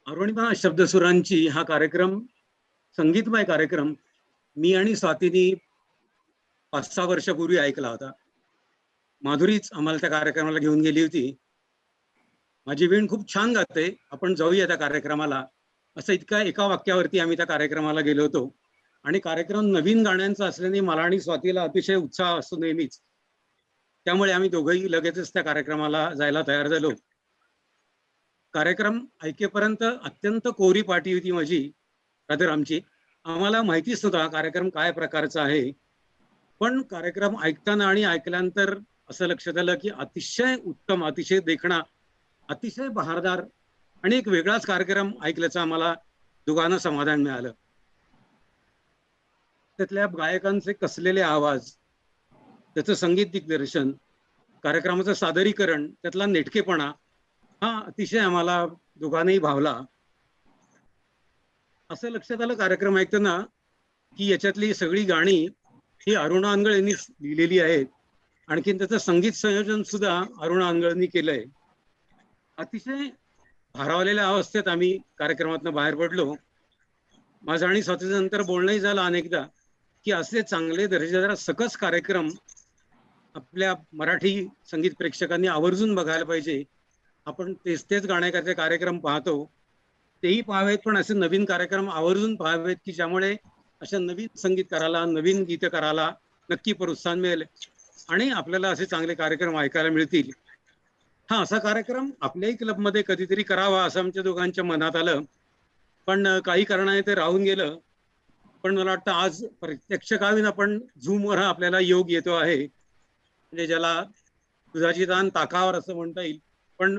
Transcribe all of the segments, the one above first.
अरुणिमा शब्दसुरांची हा कार्यक्रम, संगीतमय कार्यक्रम मी आणि स्वातीनी 5-6 वर्षापूर्वी ऐकला होता. माधुरीच आम्हाला त्या कार्यक्रमाला घेऊन गेली होती. माझी वीण खूप छान गाते, आपण जाऊया त्या कार्यक्रमाला, असं एका वाक्यावरती आम्ही त्या कार्यक्रमाला गेलो होतो. आणि कार्यक्रम नवीन गाण्यांचा असल्याने मला आणि स्वातीला अतिशय उत्साह असतो नेहमीच. त्यामुळे आम्ही दोघंही लगेचच त्या कार्यक्रमाला जायला तयार झालो. कार्यक्रम ऐकेपर्यंत अत्यंत कोरी पाठी होती माझी, रादर आमची. आम्हाला माहितीच नव्हता कार्यक्रम काय प्रकारचा आहे. पण कार्यक्रम ऐकताना आणि ऐकल्यानंतर असं लक्षात आलं की अतिशय उत्तम, अतिशय देखणा, अतिशय बहारदार आणि एक वेगळाच कार्यक्रम ऐकल्याचं आम्हाला दोघांना समाधान मिळालं. त्यातल्या गायकांचे कसलेले आवाज, त्याचं संगीत दिग्दर्शन, कार्यक्रमाचं सादरीकरण, त्यातला नेटकेपणा हा अतिशय आम्हाला दोघांनाही भावला. असं लक्षात आलं कार्यक्रम ऐकताना की याच्यातली सगळी गाणी ही अरुणा अनगळ यांनी लिहिलेली आहेत. आणखीन त्याचं संगीत संयोजन सुद्धा अरुणा अनगळनी केलंय. अतिशय भारावलेल्या अवस्थेत आम्ही कार्यक्रमातून बाहेर पडलो. माझं आणि स्वातीचं नंतर बोलणंही झालं अनेकदा की असे चांगले दर्जेदार सकस कार्यक्रम आपल्या मराठी संगीत प्रेक्षकांनी आवर्जून बघायला पाहिजे. आपण तेच गाण्याचे कार्यक्रम पाहतो, तेही पाहावेत, पण असे नवीन कार्यक्रम आवर्जून पाहावेत की ज्यामुळे अशा नवीन संगीतकाराला, नवीन गीतकाराला नक्की प्रोत्साहन मिळेल आणि आपल्याला असे चांगले कार्यक्रम ऐकायला मिळतील. हा असा कार्यक्रम आपल्याही क्लबमध्ये कधीतरी करावा असं आमच्या दोघांच्या मनात आलं, पण काही कारणाने ते राहून गेलं. पण मला वाटतं आज प्रत्यक्ष काळात आपण झूमवर आपल्याला योग येतो आहे, म्हणजे ज्याला दुधाची दान ताकावर असं म्हणता येईल. पण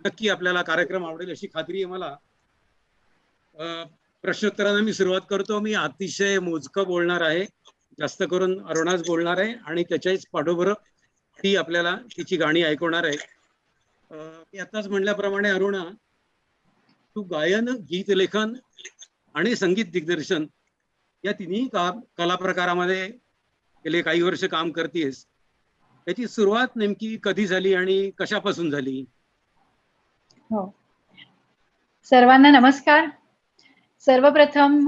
नक्की आपल्याला कार्यक्रम आवडेल अशी खात्री आहे मला. प्रश्नोत्तरांना मी सुरुवात करतो. मी अतिशय मोजकं बोलणार आहे, जास्त करून अरुणाच बोलणार आहे आणि त्याच्याच पाठोबरोबर ती आपल्याला तिची गाणी ऐकवणार आहे. मी आताच म्हणल्याप्रमाणे अरुणा, तू गायन, गीत लेखन आणि संगीत दिग्दर्शन या तिन्ही कला प्रकारामध्ये गेले काही वर्ष काम करतेस. त्याची सुरुवात नेमकी कधी झाली आणि कशापासून झाली? हो, सर्वांना नमस्कार. सर्वप्रथम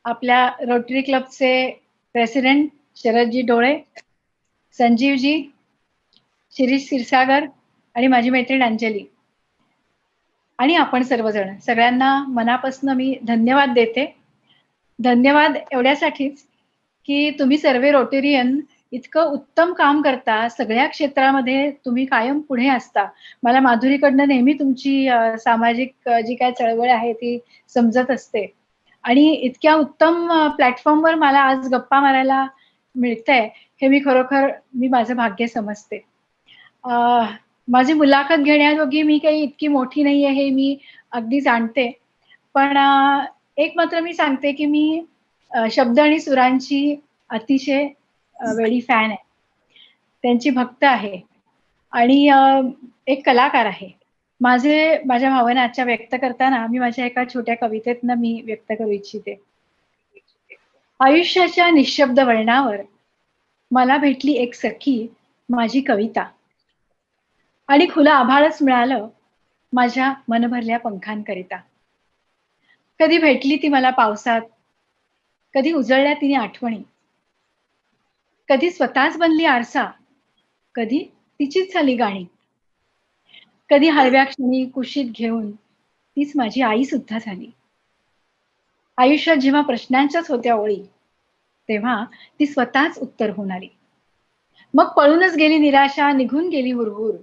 आपल्या रोटरी क्लबचे प्रेसिडेंट शरदजी डोळे, संजीवजी, शिरीष क्षीरसागर आणि माझी मैत्रीण अंजली आणि आपण सर्वजण, सगळ्यांना मनापासून मी धन्यवाद देते. धन्यवाद एवढ्यासाठीच की तुम्ही सर्व रोटेरियन इतकं उत्तम काम करता, सगळ्या क्षेत्रामध्ये तुम्ही कायम पुढे असता. मला माधुरीकडनं नेहमी तुमची सामाजिक जी काय चळवळ आहे ती समजत असते आणि इतक्या उत्तम प्लॅटफॉर्मवर मला आज गप्पा मारायला मिळतंय हे मी खरोखर माझं भाग्य समजते. माझी मुलाखत घेण्याजोगी मी काही इतकी मोठी नाहीये हे मी अगदी जाणते, पण एक मात्र मी सांगते की मी शब्द आणि सुरांची अतिशय वेळी फॅन आहे, त्यांची भक्त आहे आणि एक कलाकार आहे. माझ्या भावना आजच्या व्यक्त करताना मी माझ्या एका छोट्या कवितेतनं मी व्यक्त करू इच्छिते. आयुष्याच्या निशब्द वळणावर मला भेटली एक सखी, माझी कविता, आणि खुलं आभाळच मिळालं माझ्या मनभरल्या पंखांकरिता. कधी भेटली ती मला पावसात, कधी उजळल्या तिने आठवणी, कधी स्वतःच बनली आरसा, कधी तिचीच झाली गाणी, कधी हळव्या क्षणी कुशीत घेऊन तीच माझी आई सुद्धा झाली. आयुष्यात जेव्हा प्रश्नांच्याच होत्या ओळी, तेव्हा ती स्वतःच उत्तर होणारी. मग पळूनच गेली निराशा, निघून गेली हुरहुर.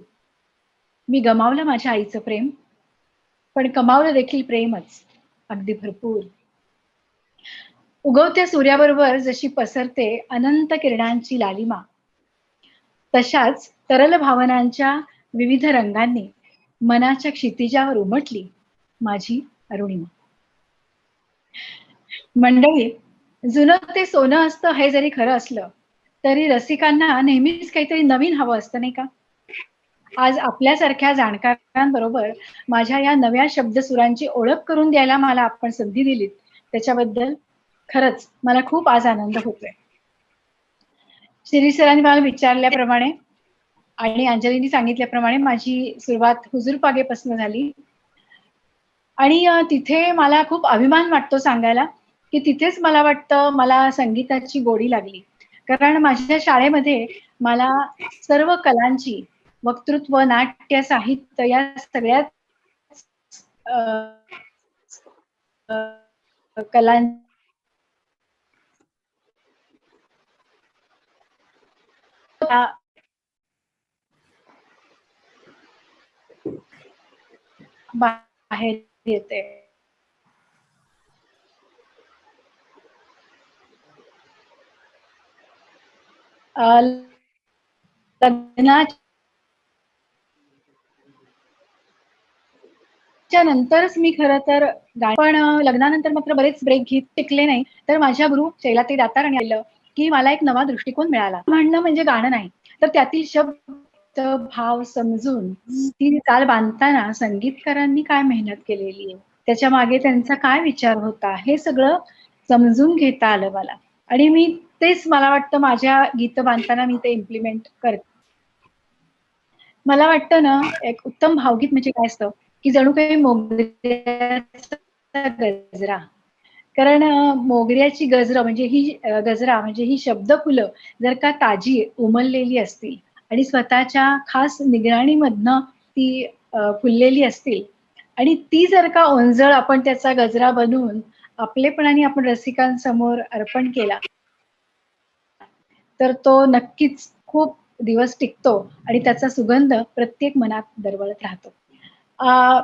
मी गमावलं माझ्या आईचं प्रेम, पण कमावलं देखील प्रेमच अगदी भरपूर. उगवत्या सूर्याबरोबर जशी पसरते अनंत किरणांची लालिमा, तशाच तरल भावनांच्या विविध रंगांनी मनाच्या क्षितिजावर उमटली माझी अरुणिमा. मंडळी, जुनं ते सोनं असतं हे जरी खरं असलं तरी रसिकांना नेहमीच काहीतरी नवीन हवं असतं, नाही का? आज आपल्यासारख्या जाणकारांबरोबर माझ्या या नव्या शब्दसुरांची ओळख करून द्यायला मला आपण संधी दिलीत, त्याच्याबद्दल खरंच मला खूप आज आनंद होतोय. शिरीष सरांनी मला विचारल्याप्रमाणे आणि अंजलीनी सांगितल्याप्रमाणे माझी सुरुवात हुजूर पागेपासून झाली आणि तिथे मला खूप अभिमान वाटतो सांगायला, की तिथेच मला वाटतं मला संगीताची गोडी लागली. कारण माझ्या शाळेमध्ये मला सर्व कलांची वक्तृत्व, नाट्य, साहित्य या सगळ्याच अ, कलां बाहेर येते. लग्नाच्या नंतरच मी खरं तर पण लग्नानंतर मात्र बरेच ब्रेक घेत टिकले नाही. तर माझ्या गुरु शैलाताई दातार आणि आलं की मला एक नवा दृष्टिकोन मिळाला. म्हणणं म्हणजे गाणं नाही, तर त्यातील शब्द भाव समजून ती चाल बांधताना संगीतकारांनी काय मेहनत केलेली आहे, त्याच्या मागे त्यांचा काय विचार होता, हे सगळं समजून घेता आलं मला. आणि मी तेच मला वाटतं माझ्या गीत बांधताना मी ते इम्प्लिमेंट करते. मला वाटतं ना, एक उत्तम भावगीत म्हणजे काय असतं, की जणू काही मोगऱ्याचा गजरा. कारण मोगऱ्याची गजरा म्हणजे ही शब्दफुलं जर का ताजी उमललेली असतील आणि स्वतःच्या खास निगराणीमधनं ती फुललेली असतील आणि ती जर का ओंजळ आपण त्याचा गजरा बनवून आपलेपणाने आपण रसिकांसमोर अर्पण केला, तर तो नक्कीच खूप दिवस टिकतो आणि त्याचा सुगंध प्रत्येक मनात दरवळत राहतो.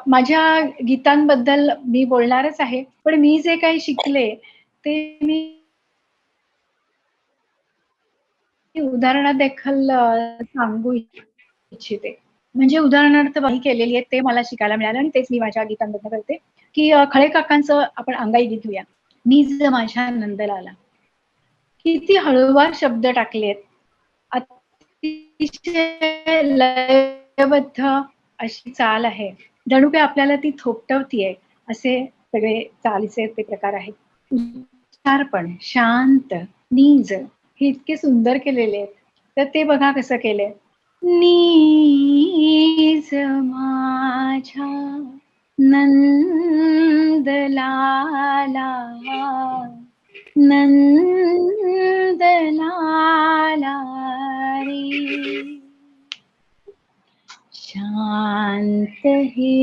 माझ्या गीतांबद्दल मी बोलणारच आहे, पण मी जे काही शिकले ते मी उदाहरणादाखल सांगू इच्छिते. म्हणजे उदाहरणार्थ काही केलेली आहेत ते मला शिकायला मिळालं आणि तेच मी माझ्या गीतांबद्दल करते, की खळे काकांचं आपण अंगाई गीत घेऊया. निज माझ्या नंदलाला. किती हळूवार शब्द टाकलेत. अतिशय लयबद्ध अशी चाल आहे. जणू काही आपल्याला ती थोपटवतीये असे सगळे चालीचे ते प्रकार आहेत. उच्चार पण शांत, नीज हे इतके सुंदर केलेले आहेत. तर ते बघा कसं केलंय. नीज माझ्या नंदलाला नंदलाला रे शांत हे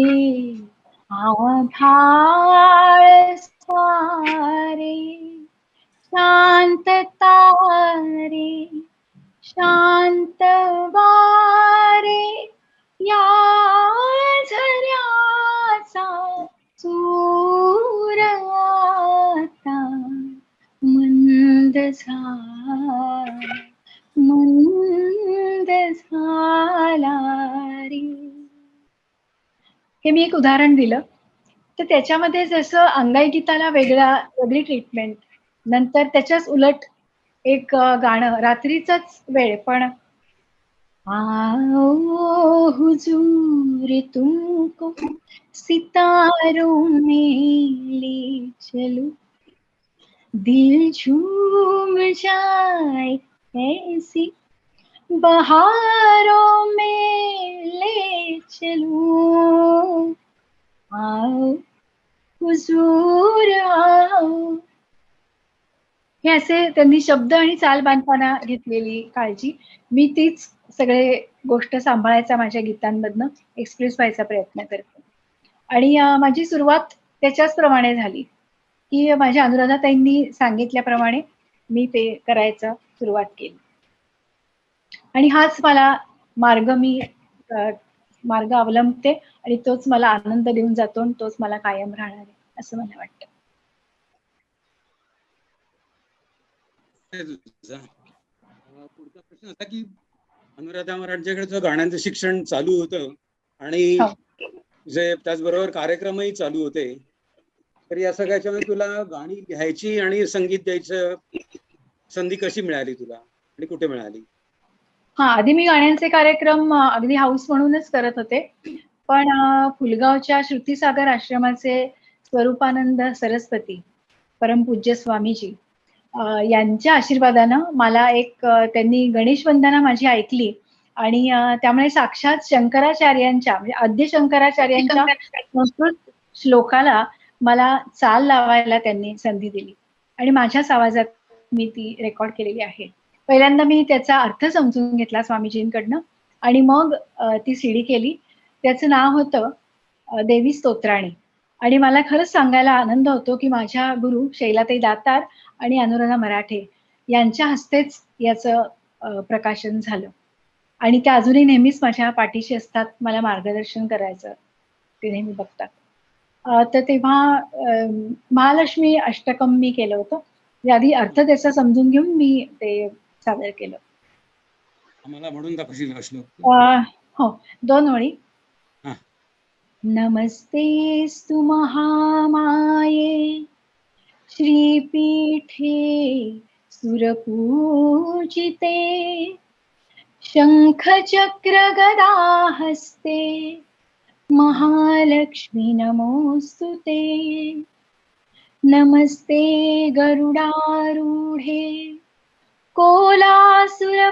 आभाळ सारे शांतता रे शांत वारे या झऱ्याचा सूर आता मंद झाला रे. हे मी एक उदाहरण दिलं. तर त्याच्यामध्ये जसं अंगाई गीताला वेगळी ट्रीटमेंट, नंतर त्याच्याच उलट एक गाणं रात्रीचाच वेळ पण आओ हुजूर तुमको सितारों में ले चलूं दिल झूम जाए ऐसी बहारों में ले चलूं आओ हुजूर आओ. हे असे त्यांनी शब्द आणि चाल बांधताना घेतलेली काळजी. मी तीच सगळे गोष्ट सांभाळायचा माझ्या गीतांमधनं एक्सप्रेस व्हायचा प्रयत्न करते. आणि माझी सुरुवात त्याच्याच प्रमाणे झाली, की माझ्या अनुराधाताईंनी सांगितल्याप्रमाणे मी ते करायचं सुरुवात केली. आणि हाच मला मार्ग अवलंबते आणि तोच मला आनंद देऊन जातो आणि तोच मला कायम राहणार आहे असं मला वाटतं. पुढचा प्रश्न असा की अनुराधा महाराजांच्याकडे गाण्यांचं शिक्षण चालू होतं आणि जे त्याचबरोबर कार्यक्रमही चालू होते, तर या सगळ्याच्यामध्ये तुला गाणी लिहायची आणि संगीत द्यायचं संधी कशी मिळाली तुला आणि कुठे मिळाली? आधी मी गाण्यांचे कार्यक्रम अगदी हाऊस म्हणूनच करत होते. पण फुलगावच्या श्रुतीसागर आश्रमाचे स्वरूपानंद सरस्वती परमपूज्य स्वामीजी यांच्या आशीर्वादानं मला त्यांनी गणेश वंदना माझी ऐकली आणि त्यामुळे साक्षात शंकराचार्यांच्या म्हणजे आद्य शंकराचार्यांच्या संस्कृत श्लोकाला मला चाल लावायला त्यांनी संधी दिली आणि माझ्याच आवाजात मी ती रेकॉर्ड केलेली आहे. पहिल्यांदा मी त्याचा अर्थ समजून घेतला स्वामीजींकडनं आणि मग ती सीडी केली. त्याचं नाव होतं देवी स्तोत्राणी आणि मला खरंच सांगायला आनंद होतो, की माझ्या गुरु शैलाताई दातार आणि अनुराधा मराठे यांच्या हस्तेच याचं प्रकाशन झालं आणि त्या अजूनही नेहमीच माझ्या पाठीशी असतात. मला मार्गदर्शन करायचं ते नेहमी बघतात. तर तेव्हा महालक्ष्मी अष्टकम मी केलं होतं. आधी अर्थ त्याचा समजून घेऊन मी ते सादर केलं. आम्हाला म्हणून दाखवशील का श्लोक? हो, 2 ओळी. हां. नमस्तेस्तु महामाये श्रीपीठे सुरपूजिते शङ्खचक्रगदाहस्ते महालक्ष्मी नमोऽस्तुते नमस्ते गरुडारूढे कोलासुरभयङ्करी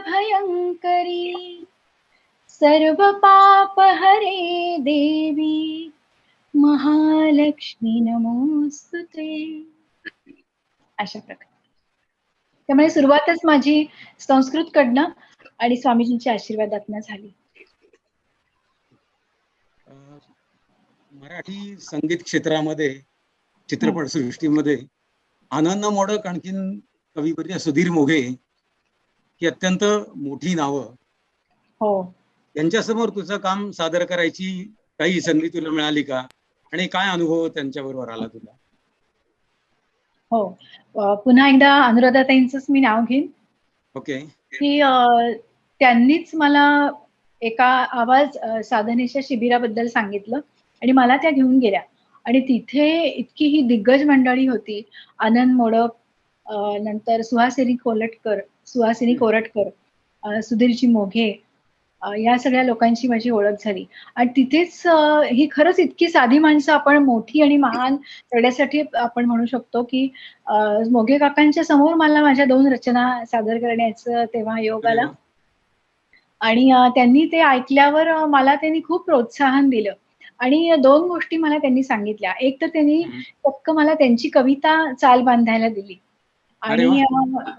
सर्वपापहरे देवी महालक्ष्मी नमोस्तुते. अशा प्रकारे. त्यामुळे सुरुवातच माझी संस्कृतकडनं आणि स्वामीजींच्या आशीर्वादातनं झाली. मराठी संगीत क्षेत्रामध्ये, चित्रपट सृष्टीमध्ये आनंद मोडक आणखीन कविवर्य सुधीर मोघे ही अत्यंत मोठी नावं. हो. त्यांच्यासमोर तुझं काम सादर करायची काही संधी तुला मिळाली का? आणि काय अनुभव त्यांच्याबरोबर आला तुला? हो. पुन्हा एकदा अनुराधाताईंचंच मी नाव घेईन. ओके. की त्यांनीच मला एका आवाज साधनेच्या शिबिराबद्दल सांगितलं आणि मला त्या घेऊन गेल्या आणि तिथे इतकी ही दिग्गज मंडळी होती. आनंद मोडक, नंतर सुहासिनी कोरटकर, सुधीरजी मोघे, या सगळ्या लोकांची माझी ओळख झाली आणि तिथेच ही खरंच इतकी साधी माणसं आपण मोठी आणि महान करण्यासाठी आपण म्हणू शकतो, की मोघे काकांच्या समोर मला माझ्या 2 रचना सादर करण्याचं तेव्हा योग आला आणि त्यांनी ते ऐकल्यावर मला त्यांनी खूप प्रोत्साहन दिलं आणि 2 गोष्टी मला त्यांनी सांगितल्या. एक तर त्यांनी चक्क मला त्यांची कविता चाल बांधायला दिली आणि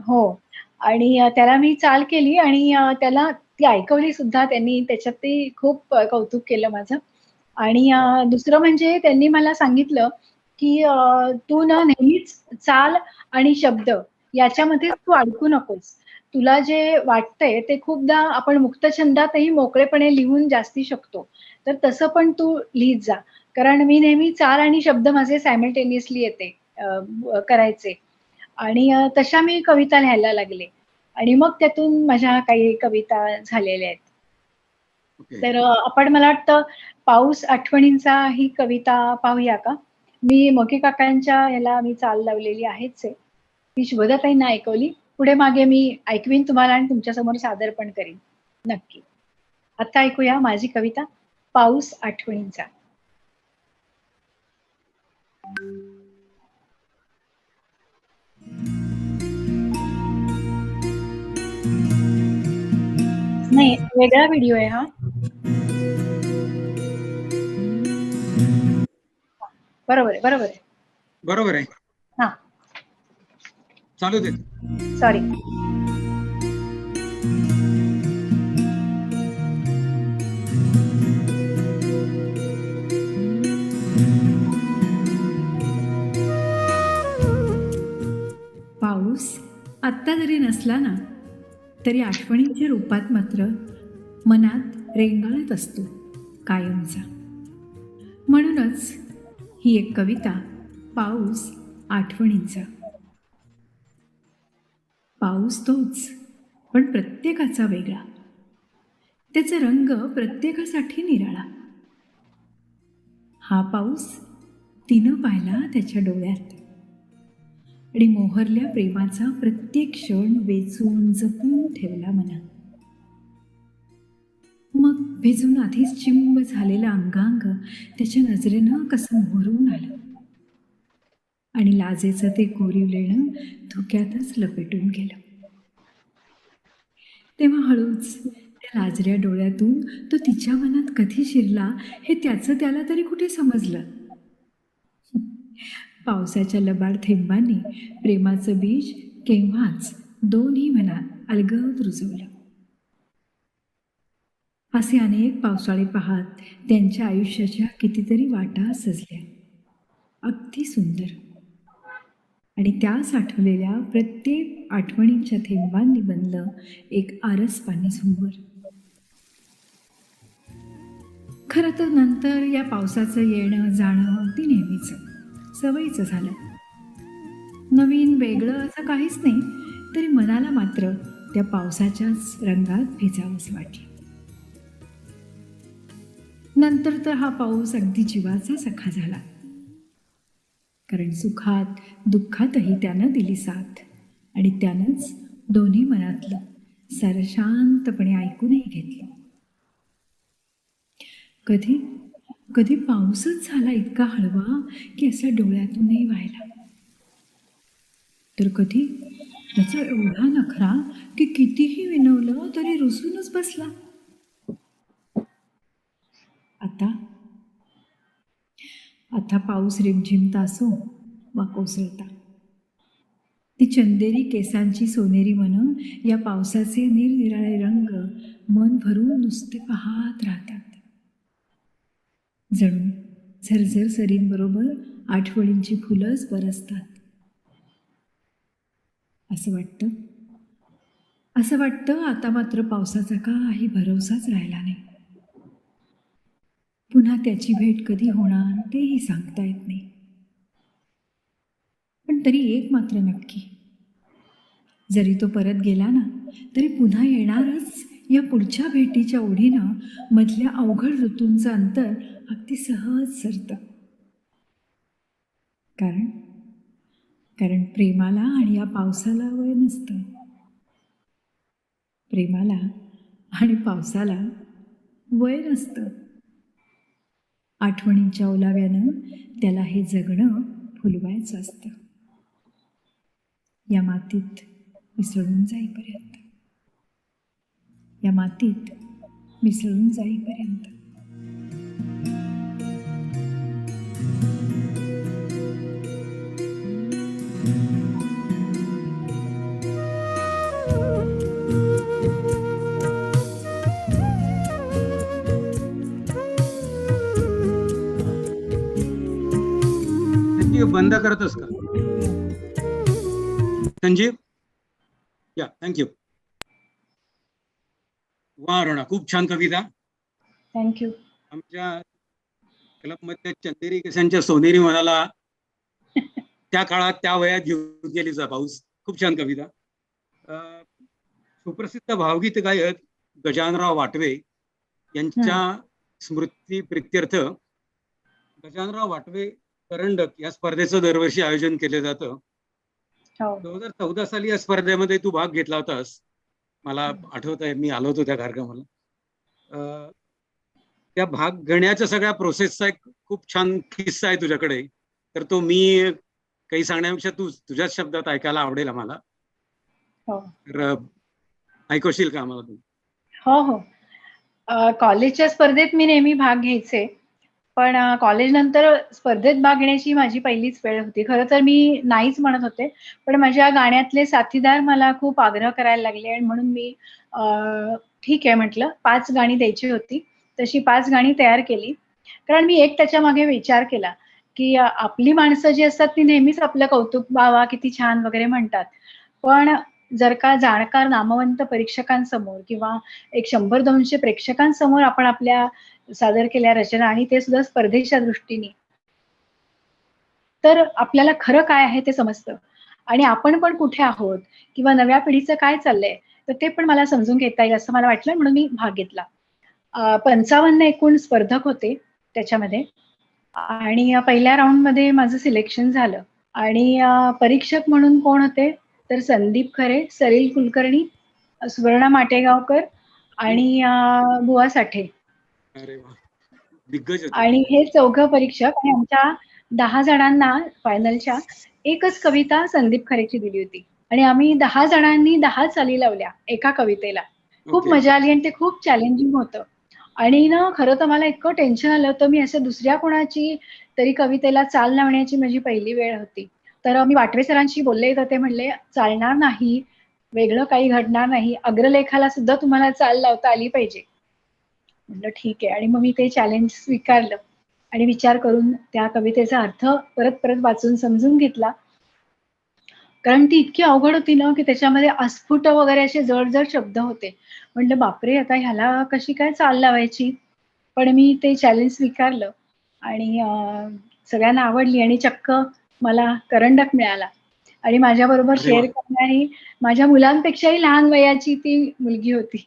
हो आणि त्याला मी चाल केली आणि त्याला ती ऐकवली सुद्धा त्यांनी. त्याच्यात ते खूप कौतुक केलं माझं आणि दुसरं म्हणजे त्यांनी मला सांगितलं, की तू ना नेहमीच चाल आणि शब्द याच्यामध्ये तू अडकू नकोस. तुला जे वाटतंय ते खूपदा आपण मुक्तछंदातही मोकळेपणे लिहून जास्ती शकतो. तर तसं पण तू लिहीत जा. कारण मी नेहमी चाल आणि शब्द माझे सायमल्टेनियसली करायचे आणि तशा मी कविता लिहायला लागले आणि मग त्यातून माझ्या काही कविता झालेल्या आहेत. तर आपण मला वाटतं पाऊस आठवणींचा ही कविता पाहूया का? मी मोघे काकांच्या ह्याला मी चाल लावलेली आहेच आहे. ती शुभदाताईंना ऐकवली. पुढे मागे मी ऐकवीन तुम्हाला आणि तुमच्यासमोर सादर पण करीन. नक्की. आता ऐकूया माझी कविता पाऊस आठवणींचा. नाही, वेगळा व्हिडिओ आहे हा. बरोबर आहे. बरोबर आहे. हां. चालू दे. सॉरी. पाऊस आत्ता जरी नसला ना तरी आठवणींच्या रूपात मात्र मनात रेंगाळत असतो कायमचा. म्हणूनच ही एक कविता पाऊस आठवणींचा. पाऊस तोच पण प्रत्येकाचा वेगळा, त्याचा रंग प्रत्येकासाठी निराळा. हा पाऊस तिनं पाहिला त्याच्या डोळ्यात आणि मोहरल्या प्रेमाचा प्रत्येक क्षण वेचून जपून ठेवला मनात. मग भिजून आधीच चिंब झालेलं अंगांग त्याच्या नजरेनं कसं मोहरून आलं आणि लाजेचं ते कोरीव लेणं धुक्यातच लपेटून गेलं. तेव्हा हळूच त्या लाजऱ्या डोळ्यातून तो तिच्या मनात कधी शिरला हे त्याचं त्याला तरी कुठे समजलं. पावसाच्या लबाड थेंबांनी प्रेमाचं बीज केव्हाच दोन्ही मनात अलगद रुजवलं. असे अनेक पावसाळे पाहत त्यांच्या आयुष्याच्या कितीतरी वाटा सजल्या, अगदी सुंदर. आणि त्या साठवलेल्या प्रत्येक आठवणींच्या थेंबांनी बनलं एक आरसपाणी झुंबर. खरं तर नंतर या पावसाचं येणं जाणं अगदी नेहमीचं, सवयीचं झालं. नवीन वेगळं असं काहीच नाही, तरी मनाला मात्र त्या पावसाच्याच रंगात भिजावंसं वाटलं. नंतर तर हा पाऊस अगदी जीवाचा सखा झाला, कारण सुखात दुःखातही त्यानं दिली साथ, आणि त्यानंच दोन्ही मनातलं सारं शांतपणे ऐकूनही घेतलं. कधी कधी पाऊसच झाला इतका हळवा की असा डोळ्यातूनही व्हायला, तर कधी त्याचा एवढा नखरा की कितीही विनवलं तरी रुसूनच बसला. आता पाऊस रिमझिमता असो वा कोसळता, ती चंदेरी केसांची सोनेरी मनं या पावसाचे निरनिराळे रंग मन भरून नुसते पाहत राहतात. जणू झरझर सरींबरोबर आठवणींची फुलंच बरसतात. असं वाटतं आता मात्र पावसाचा काही भरवसाच राहिला नाही. पुन्हा त्याची भेट कधी होणार तेही सांगता येत नाही. पण तरी एक मात्र नक्की, जरी तो परत गेला ना, तरी पुन्हा येणारच या पुढच्या भेटीच्या ओढीनं मधल्या अवघड ऋतूंचं अंतर अगदी सहज सरतं. कारण प्रेमाला आणि या पावसाला वय नसतं. प्रेमाला आणि पावसाला वय नसतं. आठवणींच्या ओलाव्यानं त्याला हे जगणं फुलवायचं असतं, या मातीत मिसळून जाईपर्यंत. बंद करतोस का संजीव? या, थँक्यू. वा अरुणा, खूप छान कविता. थँक्यू. आमच्या क्लबमध्ये चंदेरी केसांच्या सोनेरी मनाला त्या काळात त्या वयात घेऊन गेलीचा पाऊस. खूप छान कविता. सुप्रसिद्ध भावगीत गायक गजाननराव वाटवे यांच्या स्मृती प्रित्यर्थ गजाननराव वाटवे करंडक या स्पर्धेचं दरवर्षी आयोजन केलं जातं. 2014 साली या स्पर्धेमध्ये तू भाग घेतला होतास, मला आठवत आहे. मी आलो होतो त्या कार्यक्रमाला. त्या भाग घेण्याच्या सगळ्या प्रोसेसचा एक खूप छान किस्सा आहे तुझ्याकडे, तर तो मी काही सांगण्यापेक्षा तुझ्याच शब्दात ऐकायला आवडेल आम्हाला. तर ऐकवशील का आम्हाला तू? हो. कॉलेजच्या स्पर्धेत मी नेहमी भाग घ्यायचे, पण कॉलेज नंतर स्पर्धेत भाग घेण्याची माझी पहिलीच वेळ होती. खरं तर मी नाहीच म्हणत होते, पण माझ्या गाण्यातले साथीदार मला खूप आग्रह करायला लागले, आणि म्हणून मी ठीक आहे म्हटलं. 5 गाणी द्यायची होती, तशी 5 गाणी तयार केली. कारण मी एक त्याच्या मागे विचार केला की आपली माणसं जी असतात ती नेहमीच आपलं कौतुक, वा किती छान वगैरे म्हणतात, पण जर का जाणकार नामवंत परीक्षकांसमोर किंवा एक 100-200 प्रेक्षकांसमोर आपण आपल्या सादर केल्या रचना, आणि ते सुद्धा स्पर्धेच्या दृष्टीने, तर आपल्याला खरं काय आहे ते समजतं, आणि आपण पण कुठे आहोत किंवा नव्या पिढीचं काय चाललंय, तर ते पण मला समजून घेता येईल असं मला वाटलं, म्हणून मी भाग घेतला. 55 एकूण स्पर्धक होते त्याच्यामध्ये, आणि पहिल्या राऊंडमध्ये माझं सिलेक्शन झालं. आणि परीक्षक म्हणून कोण होते, तर संदीप खरे, सलील कुलकर्णी, सुवर्णा माटेगावकर आणि बुवा साठे. अरे वा, दिग्गज. आणि हे 4 परीक्षक, आणि आमच्या 10 जणांना फायनलच्या एकच कविता संदीप खरेची दिली होती, आणि आम्ही 10 जणांनी 10 चाली लावल्या एका कवितेला. खूप मजा आली, आणि ते खूप चॅलेंजिंग होतं. आणि ना खरं तर मला इतकं टेन्शन आलं होतं. मी असं दुसऱ्या कोणाची तरी कवितेला चाल लावण्याची माझी पहिली वेळ होती. तर मी वाटवे सरांशी बोलले, तर ते म्हणले, "चालणार नाही, वेगळं काही घडणार नाही. अग्रलेखाला सुद्धा तुम्हाला चाल लावता आली पाहिजे." म्हटलं ठीक आहे. आणि मग मी ते चॅलेंज स्वीकारलं आणि विचार करून त्या कवितेचा अर्थ परत परत वाचून समजून घेतला. कारण ती इतकी अवघड होती ना, की त्याच्यामध्ये अस्फुट वगैरे असे जड-जड शब्द होते. म्हटलं बापरे! आता ह्याला कशी काय चाल लावायची? पण मी ते चॅलेंज स्वीकारलं आणि सगळ्यांना आवडली आणि चक्क मला करंडक मिळाला आणि माझ्याबरोबर अरे वा. शेअर करणारी माझ्या मुलांपेक्षाही लहान वयाची ती मुलगी होती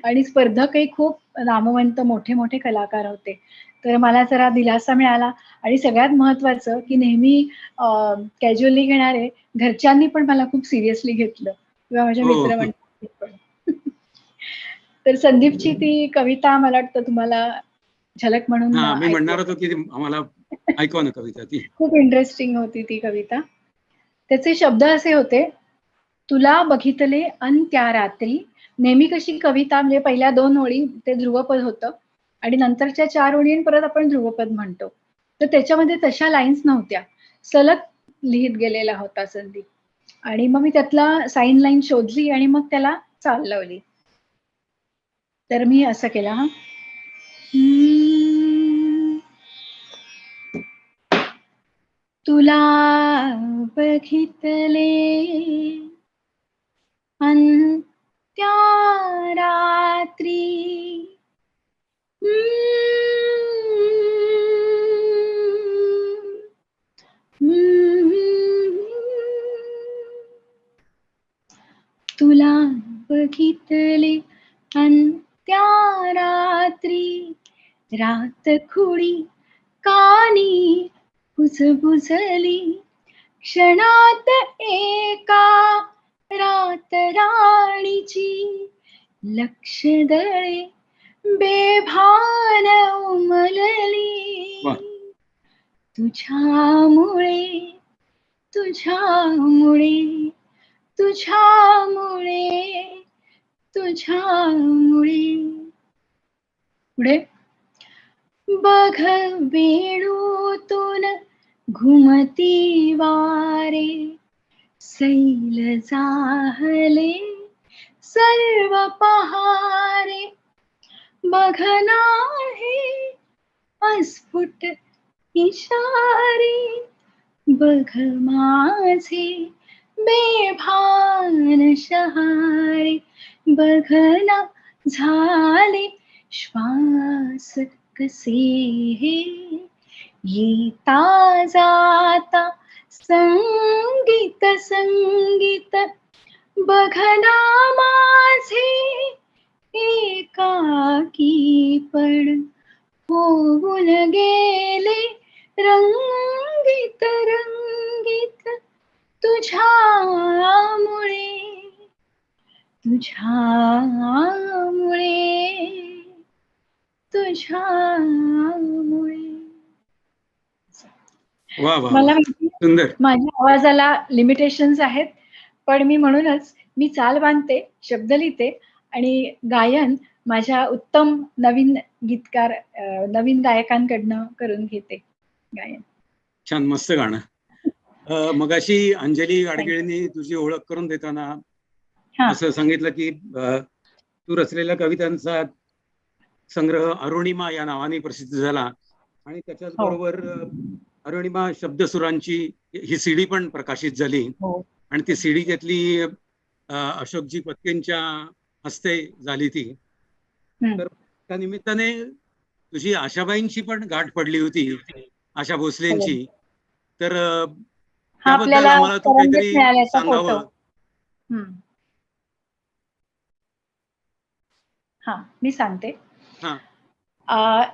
आणि स्पर्धकही खूप नामवंत मोठे-मोठे कलाकार होते. तर मला जरा दिलासा मिळाला आणि सगळ्यात महत्त्वाचं, की नेहमी कॅज्युअली घेणारे घरच्यांनी पण मला खूप सिरियसली घेतलं किंवा माझ्या हो. मित्रमंडळींनी पण. तर संदीपची ती कविता मला वाटतं तुम्हाला झलक म्हणून हा, मी ऐकू म्हणणार होतो की आम्हाला ऐकवा ना कविता ती. खूप इंटरेस्टिंग होती ती कविता. त्याचे शब्द असे होते, तुला बघितले अन त्या रात्री. नेहमी कशी कविता म्हणजे पहिल्या 2 ओळी ते ध्रुवपद होतं आणि नंतरच्या 4 ओळी परत आपण ध्रुवपद म्हणतो. तर त्याच्यामध्ये तशा लाईन्स नव्हत्या. सलग लिहित गेलेला होता संदीप आणि मग मी त्यातला साइन लाईन शोधली आणि मग त्याला चाल लावली. तर मी असं केलं हां. तुला बघितले अन त्या रात्री तुला बघितले अन त्या रात्री रात खुळी कानी बुजबुजली क्षणात एका रात राणीची लक्ष दळे बेभान उमलली वा. तुझ्यामुळे तुझ्यामुळे तुझ्यामुळे तुझ्यामुळे पुढे बघ वेणूतून घुमती वारे सैल जाहले सर्व पहारे बघ नाही अस्फुट इशारे बघ माझे बेभान शहारे बघ ना झाले श्वास कसे येता जाता संगीत संगीत बघना माझे एकाकीपण होऊन गेले रंगीत रंगीत तुझ्यामुळे तुझ्यामुळे तुझ्यामुळे वा वा मला वा. माहिती सुंदर. माझ्या आवाजाला लिमिटेशन्स आहेत, पण मी म्हणूनच मी चाल बांधते, शब्द लिहिते आणि गायन माझ्या उत्तम नवीन गीतकार नवीन गायकांकडनं करून घेते गायन. छान, मस्त गाणं. मगाशी अंजली Thank you. गाडगिळींनी तुझी ओळख करून देताना हां. असं सांगितलं की तू रचलेल्या कवितांचा संग्रह अरुणिमा या नावाने प्रसिद्ध झाला आणि त्याच्याच हो. बरोबर अरुणिमा शब्दसुरांची ही सीडी पण प्रकाशित झाली हो. आणि ती सीडी घेतली अशोकजी पत्केंच्या हस्ते झाली ती. हं. तर त्या निमित्ताने तुझी आशाबाईंची पण गाठ पडली होती, आशा हो. भोसलेंची. तर हा त्याबद्दल आपल्याला आम्हाला तू करंडक काहीतरी मिळाल्याचा फोटो. सांगावं. हां, मी सांगते. हा.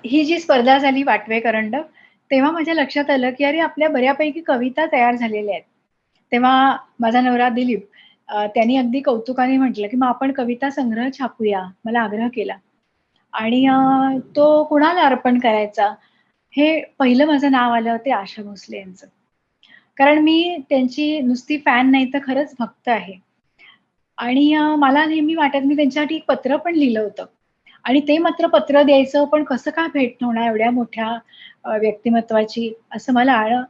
ही जी स्पर्धा झाली वाटवे करंडक, तेव्हा माझ्या लक्षात आलं, की अरे आपल्या बऱ्यापैकी कविता तयार झालेल्या आहेत. तेव्हा माझा नवरा दिलीप त्यांनी अगदी कौतुकाने म्हटलं, की "मग आपण कविता संग्रह छापूया." मला आग्रह केला आणि तो कुणाला अर्पण करायचा? हे पहिलं माझं नाव आलं ते आशा भोसले यांचं. कारण मी त्यांची नुसती फॅन नाही तर खरंच भक्त आहे. आणि मला नेहमी वाटत मी त्यांच्यासाठी एक पत्र पण लिहिलं होतं. आणि ते मात्र पत्र द्यायचं, पण कसं काय भेट होणार एवढ्या मोठ्या व्यक्तिमत्वाची, असं मला आलं.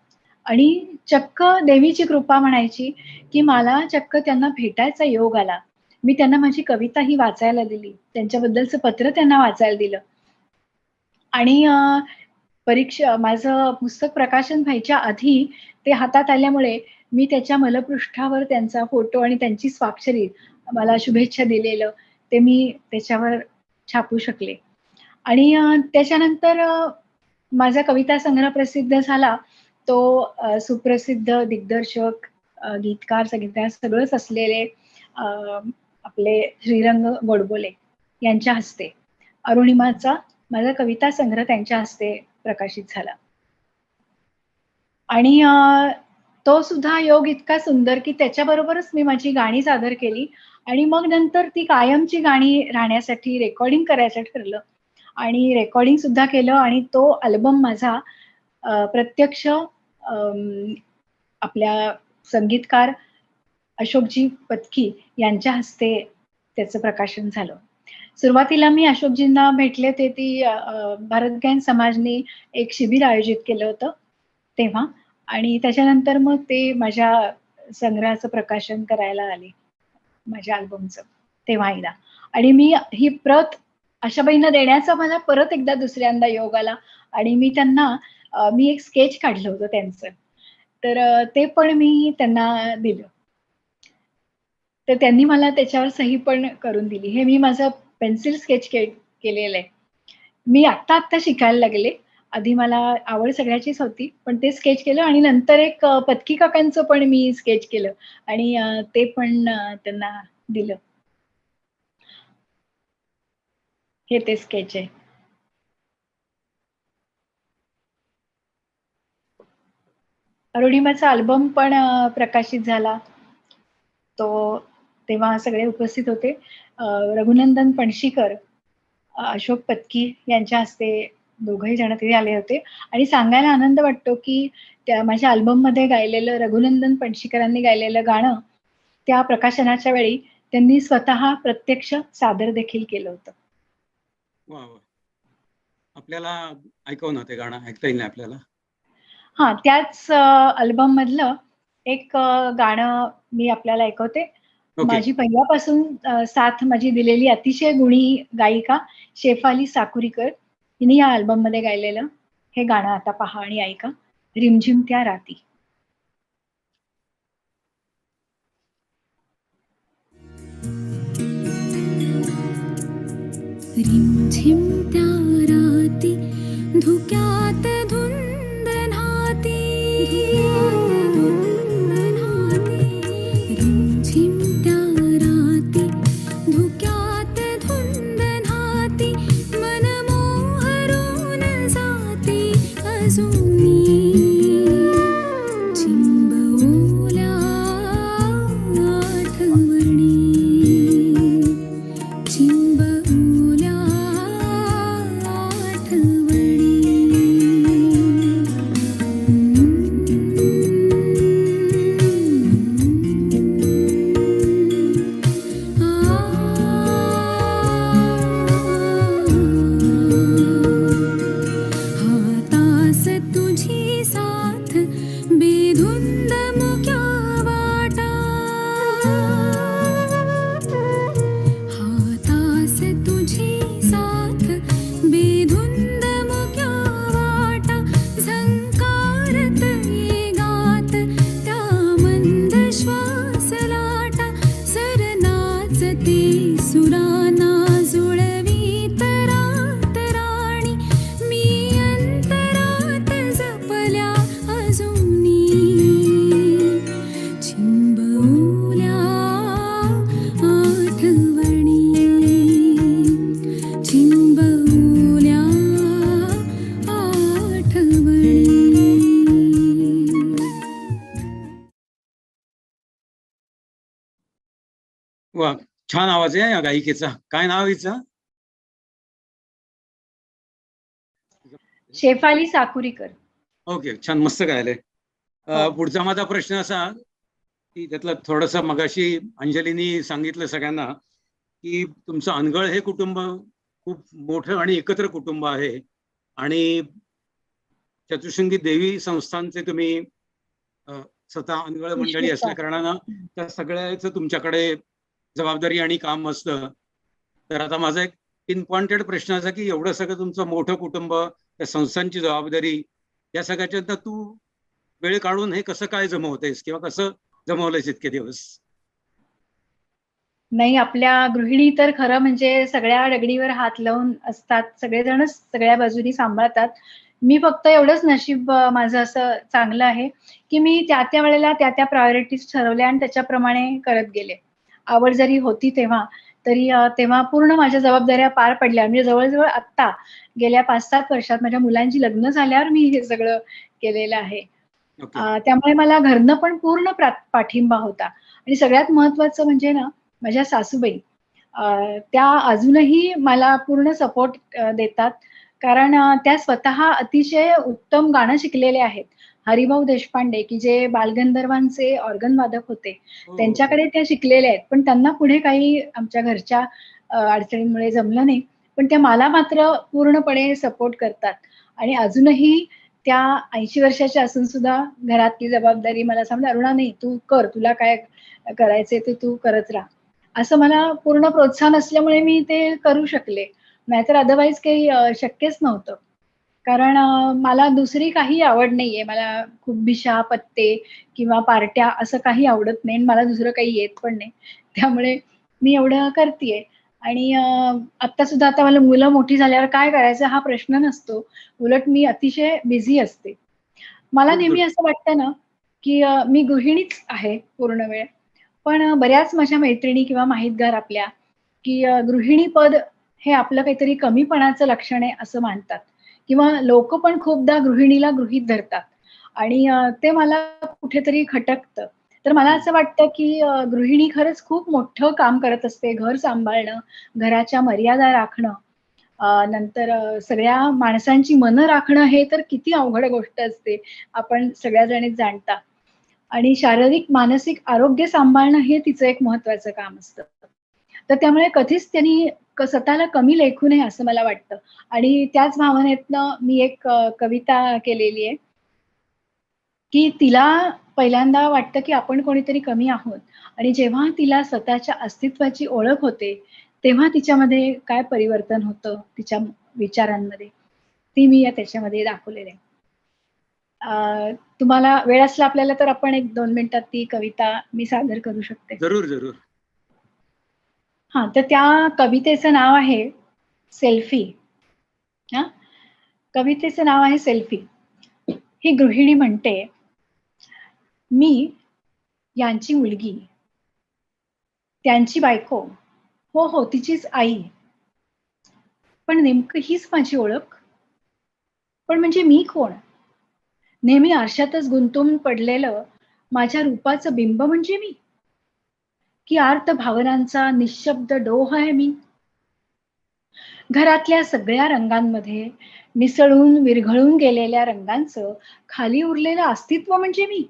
आणि चक्क देवीची कृपा म्हणायची, की मला चक्क त्यांना भेटायचा योग आला. मी त्यांना माझी कविता ही वाचायला दिली. त्यांच्याबद्दलचं पत्र त्यांना वाचायला दिलं. आणि माझं पुस्तक प्रकाशन व्हायच्या आधी ते हातात आल्यामुळे मी त्याच्या मलपृष्ठावर त्यांचा फोटो आणि त्यांची स्वाक्षरी, मला शुभेच्छा दिलेलं, ते मी त्याच्यावर छापू शकले. आणि त्याच्यानंतर माझा कविता संग्रह प्रसिद्ध झाला. तो सुप्रसिद्ध दिग्दर्शक, गीतकार, संगीतकार सगळंच असलेले आपले श्रीरंग गोडबोले यांच्या हस्ते, अरुणिमाचा माझा कविता संग्रह त्यांच्या हस्ते प्रकाशित झाला. आणि तो सुद्धा योग इतका सुंदर, की त्याच्याबरोबरच मी माझी गाणी सादर केली आणि मग नंतर ती कायमची गाणी राहण्यासाठी रेकॉर्डिंग करायचं ठरलं आणि रेकॉर्डिंग सुद्धा केलं आणि तो अल्बम माझा प्रत्यक्ष आपल्या संगीतकार अशोकजी पत्की यांच्या हस्ते त्याचं प्रकाशन झालं. सुरुवातीला मी अशोकजींना भेटले ते ती भारत गायन समाजने एक शिबिर आयोजित केलं होतं तेव्हा, आणि त्याच्यानंतर मग ते माझ्या संग्रहाचं प्रकाशन करायला आले, माझ्या अल्बमचं तेव्हा एकदा. आणि मी ही प्रत आशाबाईंना देण्याचा मला परत एकदा दुसऱ्यांदा योग आला आणि मी त्यांना मी एक स्केच काढलं होतं त्यांचं, तर ते पण मी त्यांना दिलं. तर त्यांनी मला त्याच्यावर सही पण करून दिली. हे मी माझं पेन्सिल स्केच केलेलं आहे. मी आत्ता शिकायला लागले. आधी मला आवड सगळ्याचीच होती, पण ते स्केच केलं आणि नंतर एक पत्की काकांचं पण मी स्केच केलं आणि ते पण त्यांना दिलं. हे ते स्केच आहे. अरुणिमाचा अल्बम पण प्रकाशित झाला. तो तेव्हा सगळे उपस्थित होते. रघुनंदन पणशीकर, अशोक पत्की यांच्या हस्ते दोघंही जण तिथे आले होते. आणि सांगायला आनंद वाटतो, की त्या माझ्या अल्बममध्ये गायलेलं, रघुनंदन पणशीकरांनी गायलेलं गाणं त्या प्रकाशनाच्या वेळी त्यांनी स्वतः प्रत्यक्ष सादर देखील केलं होतं. वा वा, आपल्याला ऐकव ना ते गाणं, ऐकता येईल ना आपल्याला? हां, त्याच अल्बम मधलं एक गाणं मी आपल्याला ऐकवते. ओके. माझी पहिल्यापासून साथ माझी दिलेली अतिशय गुणी गायिका शेफाली साकुरीकर हिने या अल्बम मध्ये गायलेलं हे गाणं आता पहा आणि ऐका. रिमझिम त्या राती. रिमझिम त्या राती धुक्यात धुंद न्हाती, रिमझिम त्या राती धुक्यात धुंद न्हाती, मन मोहरून जाती अजूनी, चिंबवल्या आठवणी, चिंबवल्या आठवणी. हातास तुझी साथ बेधुंद मुक्या वाटा, हातास तुझी साथ बेधुंद मुक्या वाटा, झंकारत ये गात त्या मंद श्वास लाटा, सरनाचते सुराना जुळवीत रात राणी, मी अंतरात जपल्या अजूनी, चिंबवल्या आठवणी, चिंबवल्या आठवणी. वा, छान आवाज आहे या गायिकेचा. काय नाव हिचं? शेफाली साकुरीकर. ओके, छान, मस्त गायलंय. हो. पुढचा माझा प्रश्न असा, की त्यातलं थोडंसं मगाशी अंजलीनी सांगितलं सगळ्यांना, की तुमचं अनगळ हे कुटुंब खूप मोठं आणि एकत्र कुटुंब आहे आणि चतुशृंगी देवी संस्थानचे तुम्ही स्वतः अनगळ मंडळी असल्या कारणानं त्या सगळ्याच तुमच्याकडे जबाबदारी आणि काम असतं. तर आता माझा एक इम्पॉर्टंट प्रश्न असा की एवढं सगळं तुमचं मोठं कुटुंब, त्या संस्थांची जबाबदारी, या सगळ्याच्यानंतर तू वेळ काढून हे कसं काय जमवतेस किंवा कसं जमवलंयस इतके दिवस? नाही, आपल्या गृहिणी तर खरं म्हणजे सगळ्या दगडीवर हात लावून असतात. सगळेजणच सगळ्या बाजूनी सांभाळतात. मी फक्त एवढंच नशीब माझं असं चांगलं आहे, की मी त्या वेळेला त्या प्रायोरिटीज ठरवल्या आणि त्याच्याप्रमाणे करत गेले. आवड जरी होती तेव्हा, तरी तेव्हा पूर्ण माझ्या जबाबदाऱ्या पार पडल्या. म्हणजे जवळ-जवळ आत्ता गेल्या 5-7 वर्षात माझ्या मुलांची लग्न झाल्यावर मी हे सगळं केलेलं आहे. ओके. त्यामुळे मला घरनं पण पूर्ण पाठिंबा होता आणि सगळ्यात महत्त्वाचं म्हणजे ना, माझ्या सासूबाई त्या अजूनही मला पूर्ण सपोर्ट देतात. कारण त्या स्वतः अतिशय उत्तम गाणं शिकलेले आहेत. हरिभाऊ देशपांडे, की जे बालगंधर्वांचे ऑर्गन वादक होते, हो, त्यांच्याकडे त्या शिकलेल्या आहेत. पण त्यांना पुढे काही आमच्या घरच्या अडचणींमुळे जमलं नाही. पण त्या मला मात्र पूर्णपणे सपोर्ट करतात आणि अजूनही त्या 80 वर्षाच्या असून सुद्धा घरातली जबाबदारी मला सांगतात, "अरुणा नाही, तू कर. तुला काय करायचंय ते तू करत राहा." असं मला पूर्ण प्रोत्साहन असल्यामुळे मी ते करू शकले. नाहीतर अदरवाईज काही शक्यच नव्हतं. कारण मला दुसरी काही आवड नाहीये. मला खुब्बिशा, पत्ते किंवा पार्ट्या असं काही आवडत नाही आणि मला दुसरं काही येत पण नाही. त्यामुळे मी एवढं करतीये आणि आत्ता सुद्धा आता मला मुलं मोठी झाल्यावर काय करायचं हा प्रश्न नसतो. उलट मी अतिशय बिझी असते. मला गुड नेहमी गुड. असं वाटतं ना, की मी गृहिणीच आहे पूर्ण वेळ. पण बऱ्याच माझ्या मैत्रिणी किंवा माहितगार आपल्या, की गृहिणी पद हे आपलं काहीतरी कमीपणाचं लक्षण आहे असं मानतात किंवा लोकं पण खूपदा गृहिणीला गृहीत धरतात आणि ते मला कुठेतरी खटकतं. तर मला असं वाटतं, की गृहिणी खरंच खूप मोठं काम करत असते. घर सांभाळणं, घराच्या मर्यादा राखणं, नंतर सगळ्या माणसांची मनं राखणं हे तर किती अवघड गोष्ट असते. आपण सगळ्या जणीच जाणता. आणि शारीरिक, मानसिक आरोग्य सांभाळणं हे तिचं एक महत्त्वाचं काम असतं. तर त्यामुळे कधीच त्यांनी स्वतःला कमी लेखू नये असं मला वाटतं. आणि त्याच भावनेतनं मी एक कविता केलेली आहे, की तिला पहिल्यांदा वाटतं, की आपण कोणीतरी कमी आहोत आणि जेव्हा तिला स्वतःच्या अस्तित्वाची ओळख होते, तेव्हा तिच्यामध्ये काय परिवर्तन होतं तिच्या विचारांमध्ये, ती मी त्याच्यामध्ये दाखवलेलं आहे. तुम्हाला वेळ असला आपल्याला तर आपण 1-2 मिनिटात ती कविता मी सादर करू शकते. जरूर जरूर. हां, तर त्या कवितेचं नाव आहे सेल्फी. हां, कवितेचं नाव आहे सेल्फी. ही गृहिणी म्हणते, "मी यांची मुलगी, त्यांची बायको, हो, हो, तिचीच आई. पण नेमकं हीच माझी ओळख? पण म्हणजे मी कोण? नेहमी आरशातच गुंतून पडलेलं माझ्या रूपाचं बिंब म्हणजे मी? की आर्त भावनांचा निःशब्द डोह आहे मी? घरातल्या सगळ्या रंगांमध्ये मिसळून विरघळून गेलेल्या रंगांचं खाली उरलेलं अस्तित्व म्हणजे मी?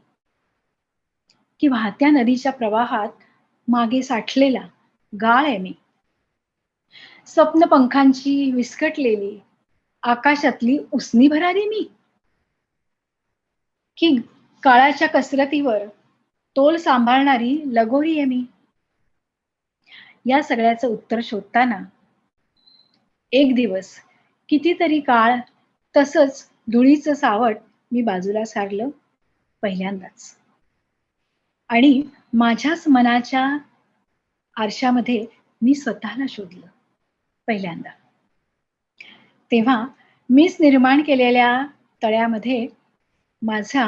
की वाहत्या नदीच्या प्रवाहात मागे साठलेला गाळ आहे मी? स्वप्न पंखांची विस्कटलेली आकाशातली उसनी भरारी मी? की काळाच्या कसरतीवर तोल सांभाळणारी लगोरी आहे मी? या सगळ्याचं उत्तर शोधताना एक दिवस कितीतरी काळ तसंच धुळीचं सावट मी बाजूला सारलं पहिल्यांदाच आणि माझ्याच मनाच्या आरशामध्ये मी स्वतःला शोधलं पहिल्यांदा. तेव्हा मीच निर्माण केलेल्या तळ्यामध्ये माझा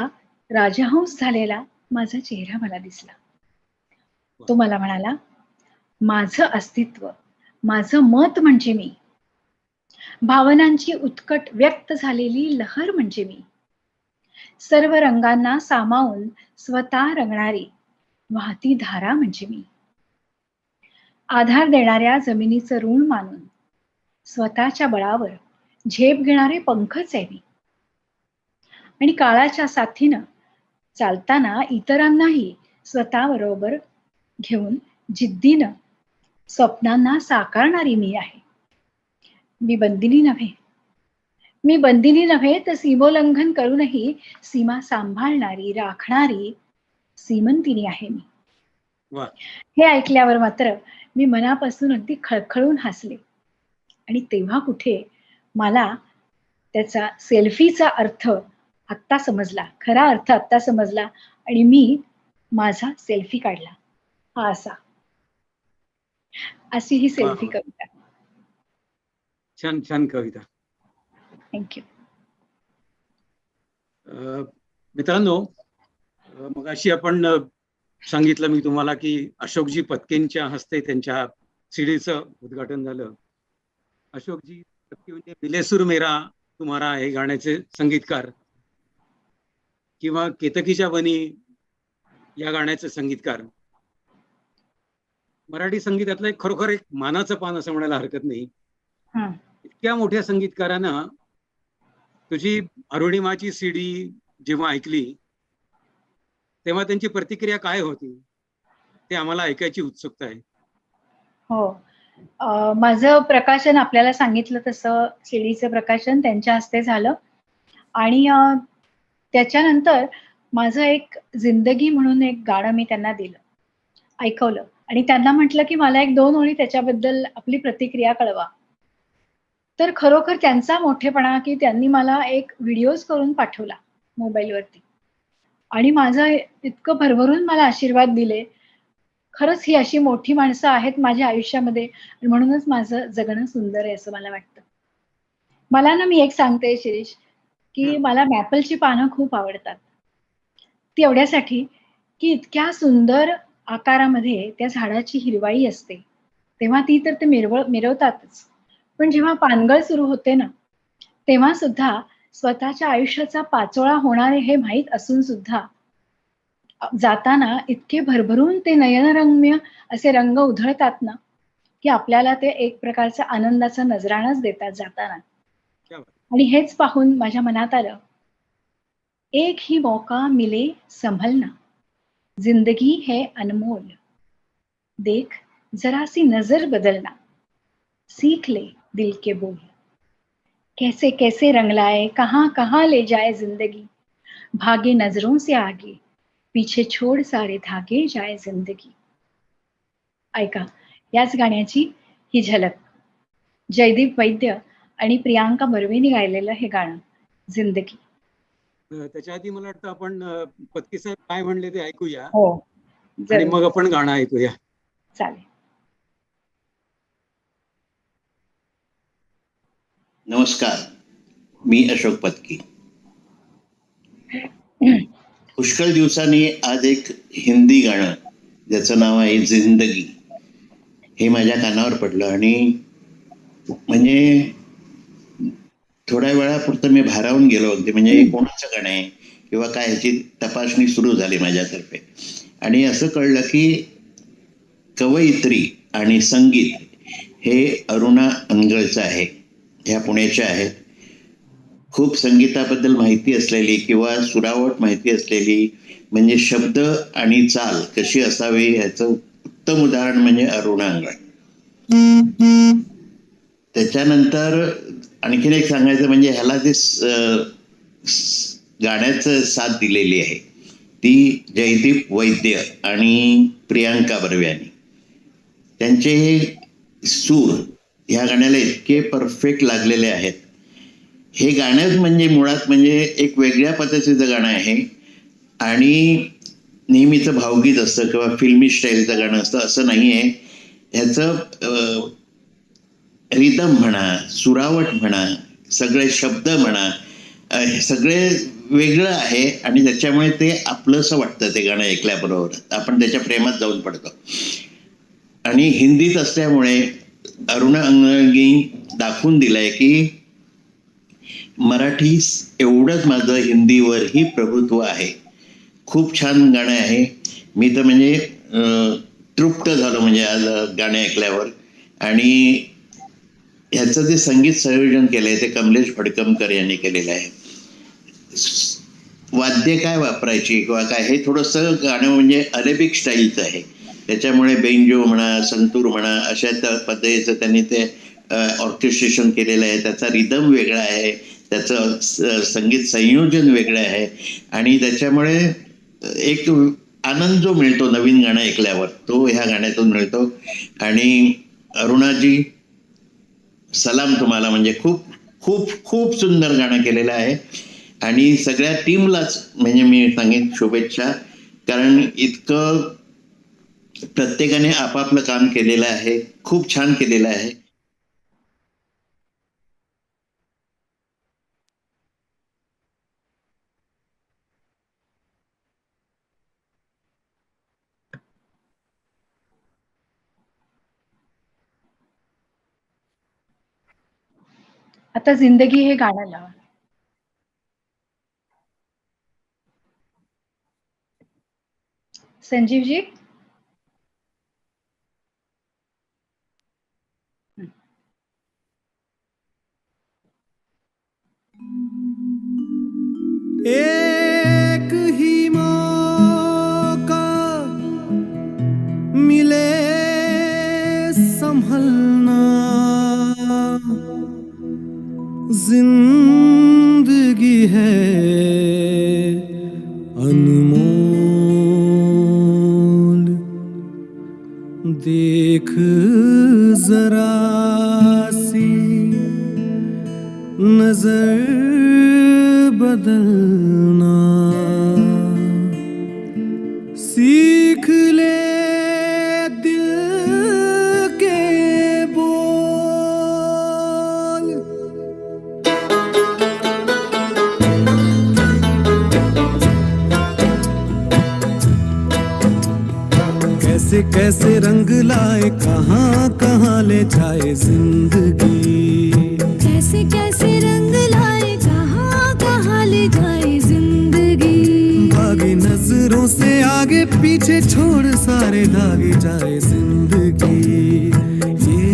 राजहंस झालेला माझा चेहरा मला दिसला. तो मला म्हणाला, "माझं अस्तित्व, माझं मत म्हणजे मी. भावनांची उत्कट व्यक्त झालेली लहर म्हणजे मी. सर्व रंगांना सामावून स्वतः रंगणारी वाहती धारा म्हणजे मी. आधार देणाऱ्या जमिनीचं ऋण मानून स्वतःच्या बळावर झेप घेणारे पंखच आहे मी. आणि काळाच्या साथीनं चालताना इतरांनाही स्वतःबरोबर घेऊन जिद्दीनं स्वप्नांना साकारणारी मी आहे. मी बंदिनी नव्हे. मी बंदिनी नव्हे तर सीमोल्लंघन करूनही सीमा सांभाळणारी, राखणारी सीमंतिनी आहे मी. वा. हे ऐकल्यावर मात्र मी मनापासून अगदी खळखळून हसले. आणि तेव्हा कुठे मला त्याचा सेल्फीचा अर्थ आत्ता समजला, खरा अर्थ आत्ता समजला आणि मी माझा सेल्फी काढला. हा अशी ही वा, सेल्फी वा. कविता. छान छान कविता. थँक्यू. मित्रांनो, मगाशी आपण सांगितलं मी तुम्हाला की अशोकजी पत्केंच्या हस्ते त्यांच्या सीडीचं उद्घाटन झालं. अशोकजी पत्के म्हणजे मिले सुर मेरा तुम्हारा हे गाण्याचे संगीतकार, किंवा केतकीच्या बनी या गाण्याचे संगीतकार. मराठी संगीतातलं एक खरोखर एक मानाचं पान असं म्हणायला हरकत नाही. हं. इतक्या मोठ्या संगीतकारांना तुझी अरुणिमाची सीडी जेव्हा ऐकली तेव्हा त्यांची प्रतिक्रिया काय होती ते आम्हाला ऐकायची उत्सुकता आहे. हो. माझं प्रकाशन आपल्याला सांगितलं तसं सीडीचं प्रकाशन त्यांच्या हस्ते झालं आणि त्याच्यानंतर माझं एक जिंदगी म्हणून एक गाणं मी त्यांना दिलं, ऐकवलं आणि त्यांना म्हटलं की मला 1-2 ओळी त्याच्याबद्दल आपली प्रतिक्रिया कळवा. तर खरोखर त्यांचा मोठेपणा की त्यांनी मला एक व्हिडिओज करून पाठवला मोबाईलवरती आणि माझं इतकं भरभरून मला आशीर्वाद दिले. खरंच ही अशी मोठी माणसं आहेत माझ्या आयुष्यामध्ये आणि म्हणूनच माझं जगणं सुंदर आहे असं मला वाटतं. मला ना मी एक सांगते शिरीष, की मला मॅपलची पानं खूप आवडतात. ती एवढ्यासाठी की इतक्या सुंदर आकारामध्ये त्या झाडाची हिरवाई असते. तेव्हा ती तर ते मिरवतातच. पण जेव्हा पानगळ सुरू होते ना, तेव्हा सुद्धा स्वतःच्या आयुष्याचा पाचोळा होणार आहे हे माहीत असून सुद्धा जाताना इतके भरभरून ते नयनरम्य असे रंग उधळतात ना, की आपल्याला ते एक प्रकारचा आनंदाचा नजराणाच देतात जाताना. आणि हेच पाहून माझ्या मनात आलं, एक ही मौका मिले संभलना, जिंदगी है अनमोल, देख जरा सी नजर बदलना, सीख ले दिल के बोल, कैसे कैसे रंग लाए, कहाँ कहाँ ले जाए जिंदगी, भागे नजरों से आगे, पीछे छोड़ सारे धागे जाए जिंदगी. ऐका, याच गाण्याची ही झलक. जयदीप वैद्य आणि प्रियांका बर्वेनी गायलेलं हे गाणं जिंदगी. त्याच्या आधी मला वाटतं आपण पत्की साहेब काय म्हणले ते ऐकूया हो, आणि मग आपण गाणं ऐकूया. चालेल. नमस्कार, मी अशोक पत्की. पुष्कळ दिवसांनी आज एक हिंदी गाणं ज्याचं नाव आहे जिंदगी हे माझ्या कानावर पडलं आणि म्हणजे थोड्या वेळापुरतं मी भारावून गेलो अगदी. म्हणजे हे कोणाचं गाणं आहे किंवा काय ह्याची तपासणी सुरू झाली माझ्यातर्फे आणि असं कळलं की कवयित्री आणि संगीत हे अरुणा अंगळचं आहे. ह्या पुण्याच्या आहेत. खूप संगीताबद्दल माहिती असलेली किंवा सुरावट माहिती असलेली, म्हणजे शब्द आणि चाल कशी असावी ह्याचं उत्तम उदाहरण म्हणजे अरुणा अंगळ. त्याच्यानंतर आणखीन एक सांगायचं म्हणजे ह्याला जे गाण्याचं साथ दिलेली आहे ती जयदीप वैद्य आणि प्रियांका बर्वे यांनी. त्यांचे हे सूर ह्या गाण्याला इतके परफेक्ट लागलेले आहेत. हे गाणं म्हणजे मुळात म्हणजे एक वेगळ्या पद्धतीचं गाणं आहे आणि नेहमीचं भावगीत असतं किंवा फिल्मी स्टाईलचं गाणं असतं असं नाही आहे. ह्याचं रिदम म्हणा, सुरावट म्हणा, सगळे शब्द म्हणा, सगळे वेगळं आहे आणि त्याच्यामुळे ते आपलंसं वाटतं. ते गाणं ऐकल्याबरोबर आपण त्याच्या प्रेमात जाऊन पडतो. आणि हिंदीत असल्यामुळे अरुणा अंगळनी दाखवून दिलंय की मराठी एवढंच माझं हिंदीवरही प्रभुत्व आहे. खूप छान गाणं आहे. मी तर म्हणजे तृप्त झालो म्हणजे आज गाणे ऐकल्यावर. आणि ह्याचं जे संगीत संयोजन केलंय ते कमलेश फडकमकर यांनी केलेलं आहे. वाद्य काय वापरायची किंवा काय हे थोडंसं गाणं म्हणजे अरेबिक स्टाईलचं आहे. त्याच्यामुळे बेंजो म्हणा, संतूर म्हणा अशा पद्धतीचं त्यांनी ते ऑर्केस्ट्रेशन केलेलं आहे, त्याचा रिदम वेगळा आहे, त्याचं संगीत संयोजन वेगळं आहे आणि त्याच्यामुळे एक आनंद जो मिळतो नवीन गाणं ऐकल्यावर तो ह्या गाण्यातून मिळतो. आणि अरुणाजी, सलाम तुम्हाला. म्हणजे खूप खूप खूप सुंदर गाणं केलेलं आहे आणि सगळ्या टीमलाच म्हणजे मी सांगेन शुभेच्छा, कारण इतकं प्रत्येकाने आपापलं काम केलेलं आहे, खूप छान केलेलं आहे. आता जिंदगी हे गाणं लावा. संजीवजी. एक ही मौका मिले संभलना, जिंदगी है अनमोल, देख जरा सी नजर बदलना, सीख ले दिल के बोल। कैसे कैसे रंग लाए, कहाँ कहाँ ले जाए जिंदगी, कैसे कैसे रंग लाए, कहाँ कहाँ ले जाए जिंदगी। भागे नजरों से आगे पीछे, छोड़ सारे धागे जाए जिंदगी, ये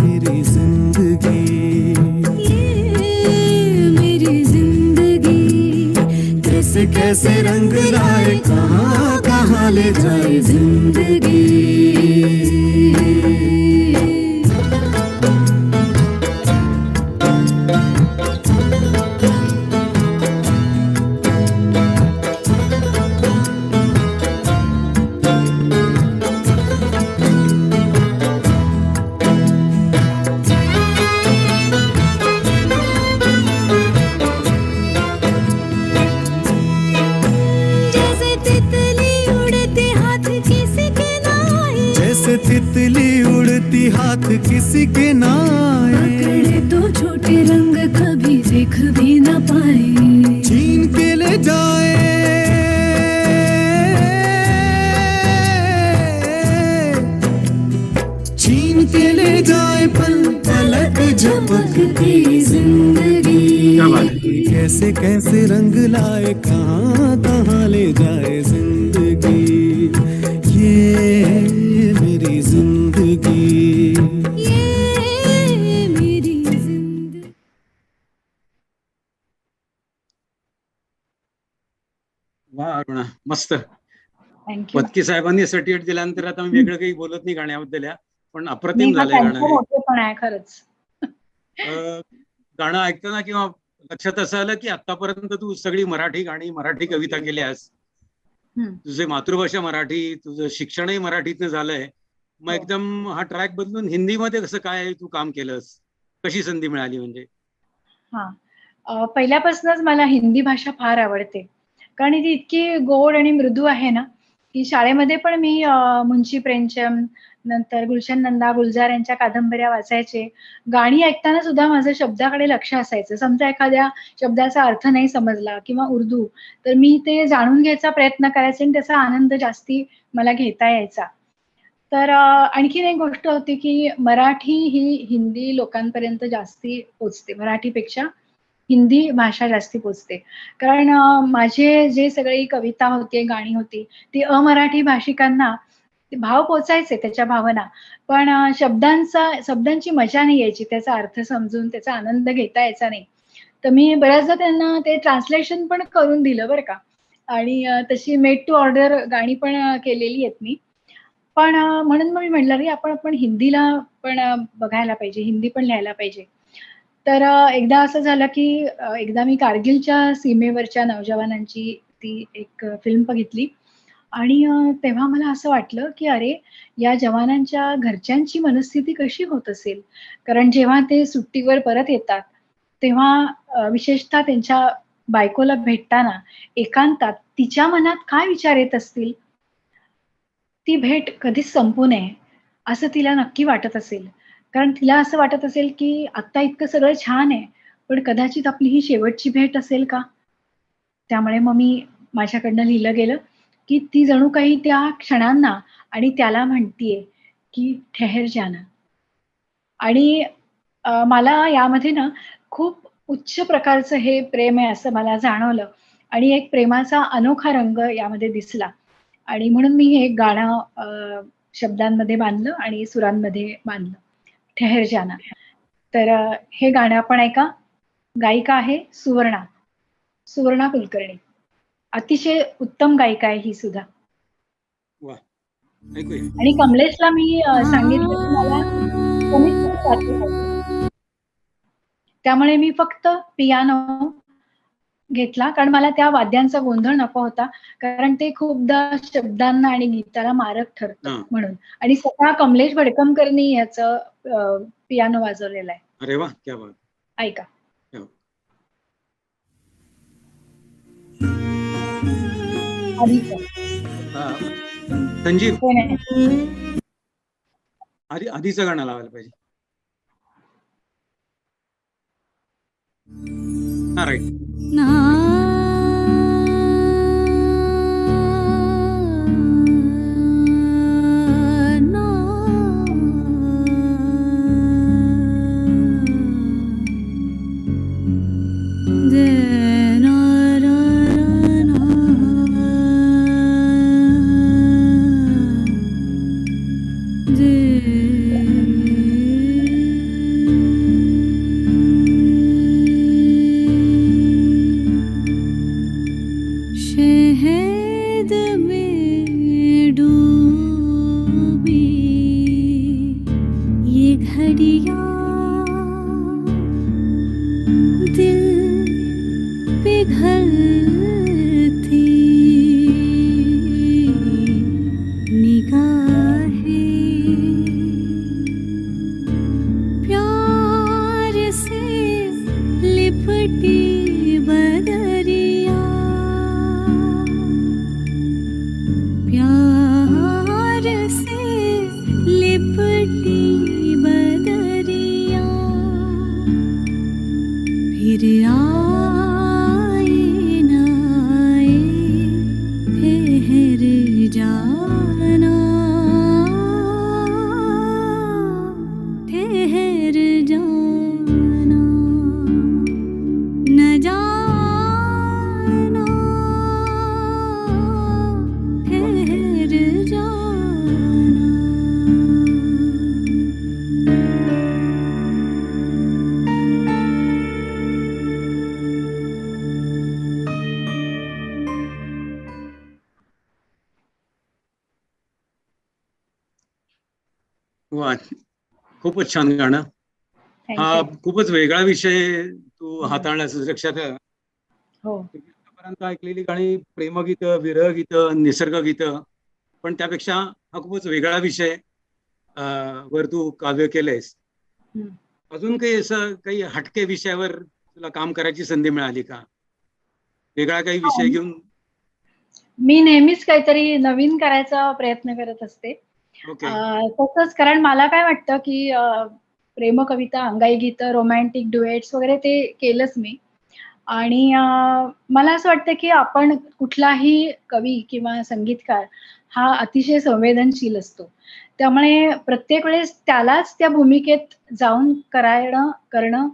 मेरी जिंदगी, ये मेरी जिंदगी। कैसे कैसे रंग लाए, कहाँ कहाँ ले जाए जिंदगी। जैसे तितली उड़ती हाथ किसी के जैसे तितली उड़ती हाथ किसी के ना आए, नाए, पकड़े तो छोटे रंग कभी देख भी ना पाए, छीन के ले जाए, छीन के ले जाए पल पलक झपकती जिंदगी। क्या बात है. कैसे कैसे रंग लाए, कहाँ कहाँ ले जाए जिंदगी, ये मेरी जिंदगी, ये मेरी जिंदगी। वा अरुणा, मस्त. थँक्यू. वतकी साहेबांनी सर्टिफिकेट दिल्यानंतर आता मी वेगळं काही बोलत नाही गाण्याबद्दल, पण अप्रतिम झालंय त्यांचं गाणं हे. मोठेपण आहे खरंच. गाणं ऐकताना किंवा लक्षात असं आलं की आतापर्यंत तू सगळी मराठी गाणी, मराठी कविता केल्यास, हम्म. तुझे मातृभाषा मराठी, तुझं शिक्षणही मराठीतनं झालंय, मग हो. एकदम हा ट्रॅक बदलून हिंदीमध्ये कसं काय तू काम केलंस, कशी संधी मिळाली म्हणजे? हा, पहिल्यापासूनच मला हिंदी भाषा फार आवडते, कारण ती इतकी गोड आणि मृदू आहे ना, की शाळेमध्ये पण मी मुंशी प्रेमचंद, नंतर गुलशन नंदा, गुलजार यांच्या कादंबऱ्या वाचायचे. गाणी ऐकताना सुद्धा माझं शब्दाकडे लक्ष असायचं. समजा एखाद्या शब्दाचा अर्थ नाही समजला किंवा उर्दू, तर मी ते जाणून घ्यायचा प्रयत्न करायचे आणि त्याचा आनंद जास्ती मला घेता यायचा. तर आणखीन एक गोष्ट होती की मराठी ही हिंदी लोकांपर्यंत जास्ती पोचते, मराठीपेक्षा हिंदी भाषा जास्ती पोचते. कारण माझे जे सगळी कविता होती, गाणी होती, ती अमराठी भाषिकांना ते भाव पोचायचे, त्याच्या भावना, पण शब्दांची मजा नाही यायची, त्याचा अर्थ समजून त्याचा आनंद घेता यायचा नाही. तर मी बऱ्याचदा त्यांना ते ट्रान्सलेशन पण करून दिलं बरं का, आणि तशी मेड टू ऑर्डर गाणी पण केलेली आहेत मी. पण म्हणून मग मी म्हटलं रे आपण आपण हिंदीला पण बघायला पाहिजे, हिंदी पण लिहायला पाहिजे. तर एकदा असं झालं की एकदा मी कारगिलच्या सीमेवरच्या नौजवानांची ती एक फिल्म बघितली आणि तेव्हा मला असं वाटलं की अरे, या जवानांच्या घरच्यांची मनस्थिती कशी होत असेल? कारण जेव्हा ते सुट्टीवर परत येतात, तेव्हा विशेषतः त्यांच्या बायकोला भेटताना एकांतात तिच्या मनात काय विचार येत असतील? ती भेट कधीच संपू नये, असं तिला नक्की वाटत असेल. कारण तिला असं वाटत असेल, की आत्ता इतकं सगळं छान आहे, पण कदाचित आपली ही शेवटची भेट असेल का? त्यामुळे मग मी माझ्याकडनं लिहिलं गेलं, की ती जणू काही त्या क्षणांना आणि त्याला म्हणतीये, की "ठहर जाना." आणि मला यामध्ये ना खूप उच्च प्रकारचं हे प्रेम आहे असं मला जाणवलं आणि एक प्रेमाचा अनोखा रंग यामध्ये दिसला आणि म्हणून मी हे गाणं शब्दांमध्ये बांधलं आणि सुरांमध्ये बांधलं. ठहर जाना. तर हे गाणं आपण ऐका. गायिका आहे सुवर्णा, सुवर्णा कुलकर्णी. अतिशय उत्तम गायिका आहे ही सुद्धा. वा, ऐकूया. आणि कमलेशला मी सांगितलं की मला कमीत कमी वाद्य पाहिजे. त्यामुळे मी फक्त पियानो घेतला कारण मला त्या वाद्यांचा गोंधळ नको होता. कारण ते खूपदा शब्दांना आणि गीताला मारक ठरतं हां. म्हणून. आणि स्वतः कमलेश भडकमकरनी याचं पियानो वाजवलेला आहे. अरे वाह! क्या बात! ऐका. हो. आधीचं. संजीव, कोण आहे? आधीचं गाणं लावायला पाहिजे. हां, राईट. ना ना दे ना रा रा ना शहद में डूबी ये घड़ियां दिल पिघलती निगाहें प्यार से लिपटी बदरिया प्यार से लिपटी बदरिया फिर आए न आए ठहर जाना ठहर जाना न जाना ठहर जाना वा, खूपच छान गाणं. हा थँक्यू. खूपच वेगळा विषय तू हाताळलास. लक्षात आहे, हो. तुम्ही आतापर्यंत ऐकलेली गाणी प्रेमगीतं, विरहगीतं, निसर्गगीतं, पण त्यापेक्षा हा खूपच वेगळा विषय वर तू काव्य केलंयस. हं. अजून काही असं काही हटके विषयावर तुला काम करायची संधी मिळाली का? वेगळा काही विषय घेऊन? मी नेहमीच काहीतरी नवीन करायचा प्रयत्न करत असते. ओके. तसंच कारण मला काय वाटतं, की प्रेमकविता, अंगाई गीतं, रोमॅन्टिक ड्युएट्स वगैरे ते केलंच मी. आणि मला असं वाटतं, की आपण कुठलाही कवी किंवा संगीतकार हा अतिशय संवेदनशील असतो. त्यामुळे प्रत्येक वेळेस त्यालाच त्या भूमिकेत जाऊन करणं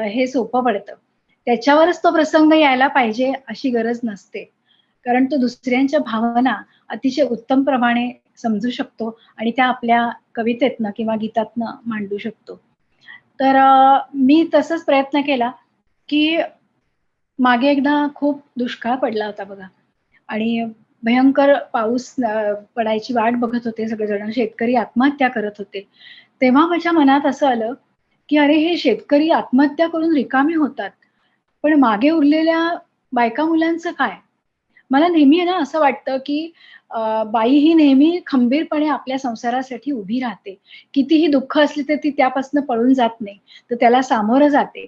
हे सोपं पडतं. त्याच्यावरच तो प्रसंग यायला पाहिजे अशी गरज नसते. कारण तो दुसऱ्यांच्या भावना अतिशय उत्तम प्रमाणे समजू शकतो आणि त्या आपल्या कवितेतनं किंवा गीतातनं मांडू शकतो. तर मी तसंच प्रयत्न केला, की मागे एकदा खूप दुष्काळ पडला होता बघा आणि भयंकर पाऊस पडायची वाट बघत होते सगळेजण, शेतकरी आत्महत्या करत होते. तेव्हा माझ्या मनात असं आलं, की अरे हे शेतकरी आत्महत्या करून रिकामे होतात, पण मागे उरलेल्या बायका मुलांचं काय? मला नेहमी आहे ना असं वाटतं, की बाई ही नेहमी खंबीरपणे आपल्या संसारासाठी उभी राहते. कितीही दुःख असली तर ती त्यापासून पळून जात नाही, तर त्याला सामोरं जाते.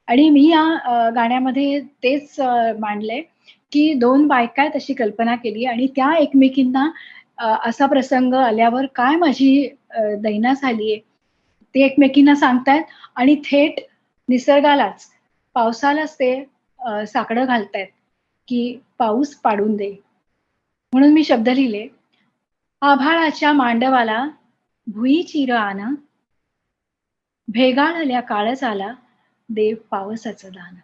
आणि मी या गाण्यामध्ये तेच मांडलंय, की 2 बायका आहेत अशी कल्पना केली आणि त्या एकमेकींना असा प्रसंग आल्यावर काय माझी दैना झालीये, ते एकमेकींना सांगतायत आणि थेट निसर्गालाच, पावसालाच ते साकडं घालतायत, की पाऊस पाडून दे. म्हणून मी शब्द लिहिले, आभाळाच्या मांडवाला भुई चिर आन, भेगाळल्या काळजाला देव पावसाचं दान.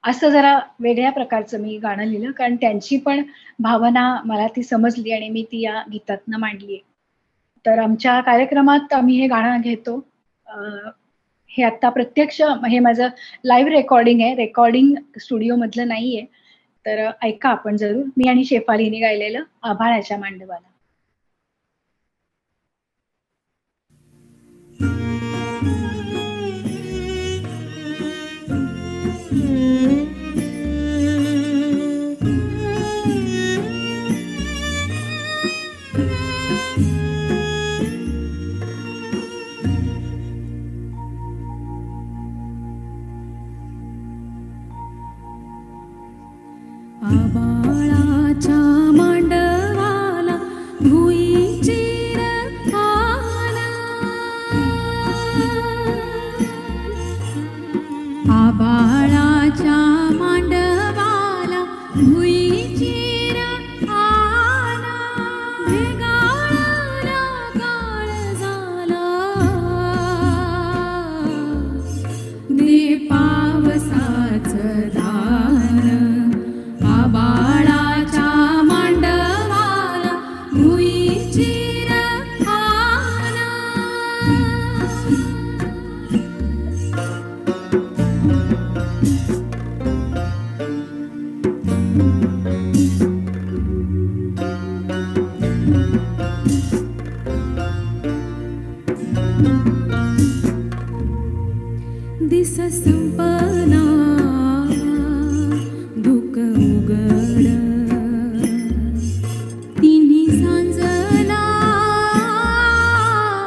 असं जरा वेगळ्या प्रकारचं मी गाणं लिहिलं, कारण त्यांची पण भावना मला ती समजली आणि मी ती या गीतातनं मांडली आहे. तर आमच्या कार्यक्रमात आम्ही हे गाणं घेतो. अ, हे आत्ता प्रत्यक्ष हे माझं लाईव्ह रेकॉर्डिंग आहे. रेकॉर्डिंग स्टुडिओमधलं नाहीये. तर ऐका आपण जरूर. मी आणि शेफालीने गायलेलं आभाळाच्या मांडवाला. आबाळाच्या मांडवाला भुई चिर आला, आबाळाच्या मांडवाला भुई चिर आला, भेगाळला काळजाला दे पावसाचं दान. आबाळाच्या मांडवाला भुई चिर आला. दिस संपना धुक उघड, तिन्ही सांजला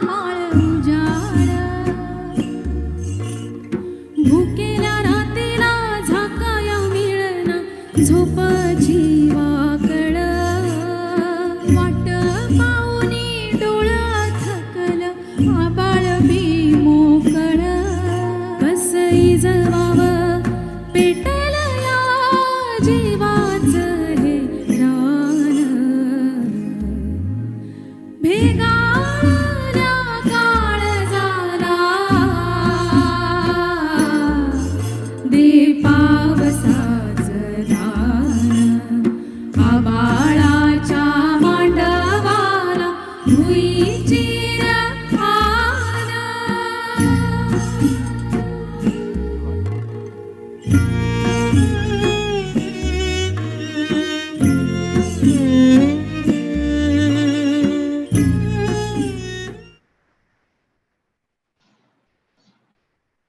माळ उजाड, भुकेल्या रात्रीला झाकाया मिळना झोप जीवाकड, वाट पाहुनी डोळं थकल आबाळ बी मोकळ, कसई जवावं पेटल या जीवाचं हे रान, भेगाळल्या काळजाला दे पावसाचं दान. आबाळाच्या मांडवाला भुई चिर आला.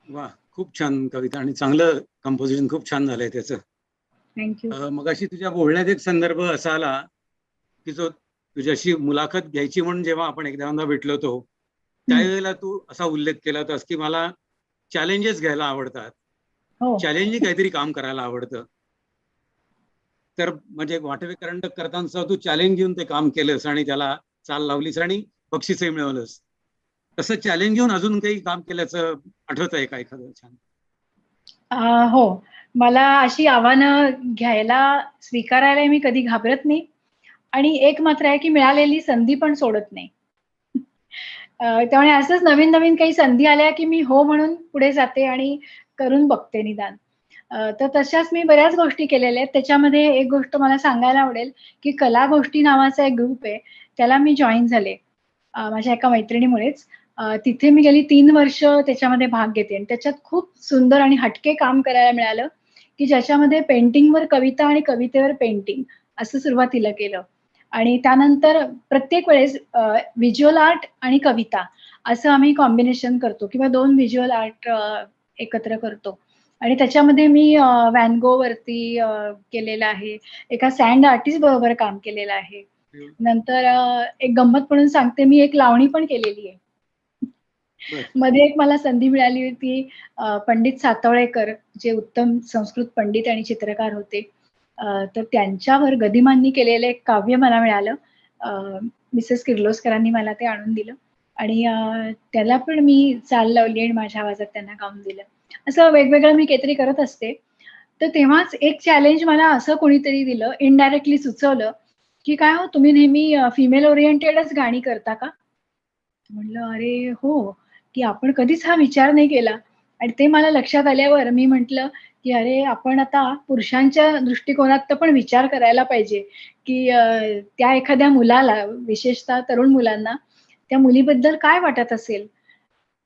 वा, खूप छान कविता आणि चांगलं कंपोजिशन खूप छान झालंय त्याचं. थँक्यू. मगाशी तुझ्या बोलण्यात एक संदर्भ असा आला, की जो तुझ्याशी मुलाखत घ्यायची म्हणून जेव्हा आपण एकदा भेटलो होतो, त्यावेळेला तू असा उल्लेख केला होतास, की मला चॅलेंजेस घ्यायला आवडतात, हो. चॅलेंजिंग काहीतरी काम करायला आवडतं. तर म्हणजे वाटवे करंडक करताना तू चॅलेंज घेऊन ते काम केलंस आणि त्याला चाल लावलीस आणि बक्षीसही मिळवलंस. तसं चॅलेंज घेऊन अजून काही काम केल्याचं आठवत आहे का एखादं छान? हो. मला अशी आव्हानं घ्यायला, स्वीकारायला मी कधी घाबरत नाही आणि एक मात्र आहे, की मिळालेली संधी पण सोडत नाही. त्यामुळे असंच नवीन-नवीन काही संधी आल्या, की मी हो म्हणून पुढे जाते आणि करून बघते निदान. तर तशाच मी बऱ्याच गोष्टी केलेल्या आहेत. त्याच्यामध्ये एक गोष्ट मला सांगायला आवडेल, की कला गोष्टी नावाचा एक ग्रुप आहे. त्याला मी जॉइन झाले. माझ्या एका मैत्रिणीमुळेच. तिथे मी गेली 3 वर्ष त्याच्यामध्ये भाग घेते आणि त्याच्यात खूप सुंदर आणि हटके काम करायला मिळालं, की ज्याच्यामध्ये पेंटिंगवर कविता आणि कवितेवर पेंटिंग असं सुरुवातीला केलं. आणि त्यानंतर प्रत्येक वेळेस व्हिज्युअल आर्ट आणि कविता असं आम्ही कॉम्बिनेशन करतो किंवा 2 व्हिज्युअल आर्ट एकत्र करतो. आणि त्याच्यामध्ये मी व्हॅन गोवरती केलेलं आहे. एका सँड आर्टिस्ट बरोबर काम केलेलं आहे. नंतर एक गंमत म्हणून सांगते, मी एक लावणी पण केलेली आहे. बरं. मध्ये एक मला संधी मिळाली होती. पंडित सातवळेकर जे उत्तम संस्कृत पंडित आणि चित्रकार होते. तर त्यांच्यावर गदिमांनी केलेलं एक काव्य मला मिळालं. मिसेस किर्लोस्करांनी मला ते आणून दिलं आणि त्याला पण मी चाल लावली आणि माझ्या आवाजात त्यांना गाऊन दिलं. असं वेगवेगळं मी काहीतरी करत असते. तर तेव्हाच एक चॅलेंज मला असं कोणीतरी दिलं, इनडायरेक्टली सुचवलं, की "काय हो तुम्ही नेहमी फिमेल ओरिएंटेडच गाणी करता का?" म्हटलं, "अरे हो." की आपण कधीच हा विचार नाही केला आणि ते मला लक्षात आल्यावर मी म्हटलं, की "अरे, आपण आता पुरुषांच्या दृष्टिकोनात पण विचार करायला पाहिजे, की त्या एखाद्या मुलाला, विशेषतः तरुण मुलांना, त्या मुलीबद्दल काय वाटत असेल?"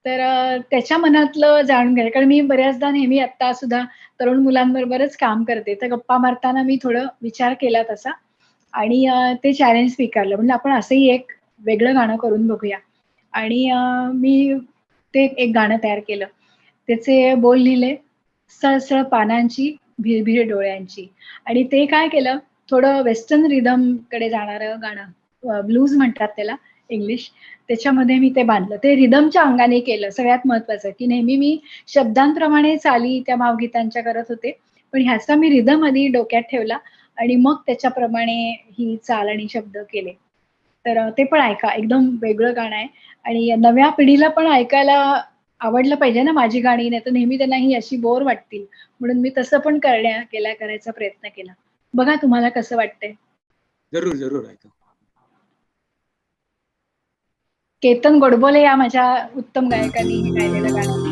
तर त्याच्या मनातलं जाणून घ्यायला, कारण मी बऱ्याचदा नेहमी आत्ता सुद्धा तरुण मुलांबरोबरच काम करते. तर गप्पा मारताना मी थोडं विचार केला तसा आणि ते चॅलेंज स्वीकारलं. म्हणलं आपण असंही एक वेगळं गाणं करून बघूया आणि मी ते एक गाणं तयार केलं. त्याचे बोल लिहिले, "सळसळ पानांची, भिरभिर डोळ्यांची" आणि ते काय केलं, थोडं वेस्टर्न रिदमकडे जाणारं गाणं, ब्लूज म्हणतात त्याला इंग्लिश. त्याच्यामध्ये मी ते बांधलं. ते रिदमच्या अंगाने केलं. सगळ्यात महत्त्वाचं, की नेहमी मी शब्दांप्रमाणे चाली त्या भावगीतांच्या करत होते. पण ह्याचा मी रिदम आधी डोक्यात ठेवला आणि मग त्याच्याप्रमाणे ही चाल आणि शब्द केले. तर ते पण ऐका. एकदम वेगळं गाणं आहे आणि नव्या पिढीला पण ऐकायला आवडलं पाहिजे ना माझी गाणी, नाहीतर नेहमी त्यांना ही अशी बोर वाटतील. म्हणून मी तसं पण करायचा प्रयत्न केला. बघा तुम्हाला कसं वाटतंय? जरूर, जरूर ऐका. केतन गोडबोले या माझ्या उत्तम गायकांनी हे गायलेलं गाणं.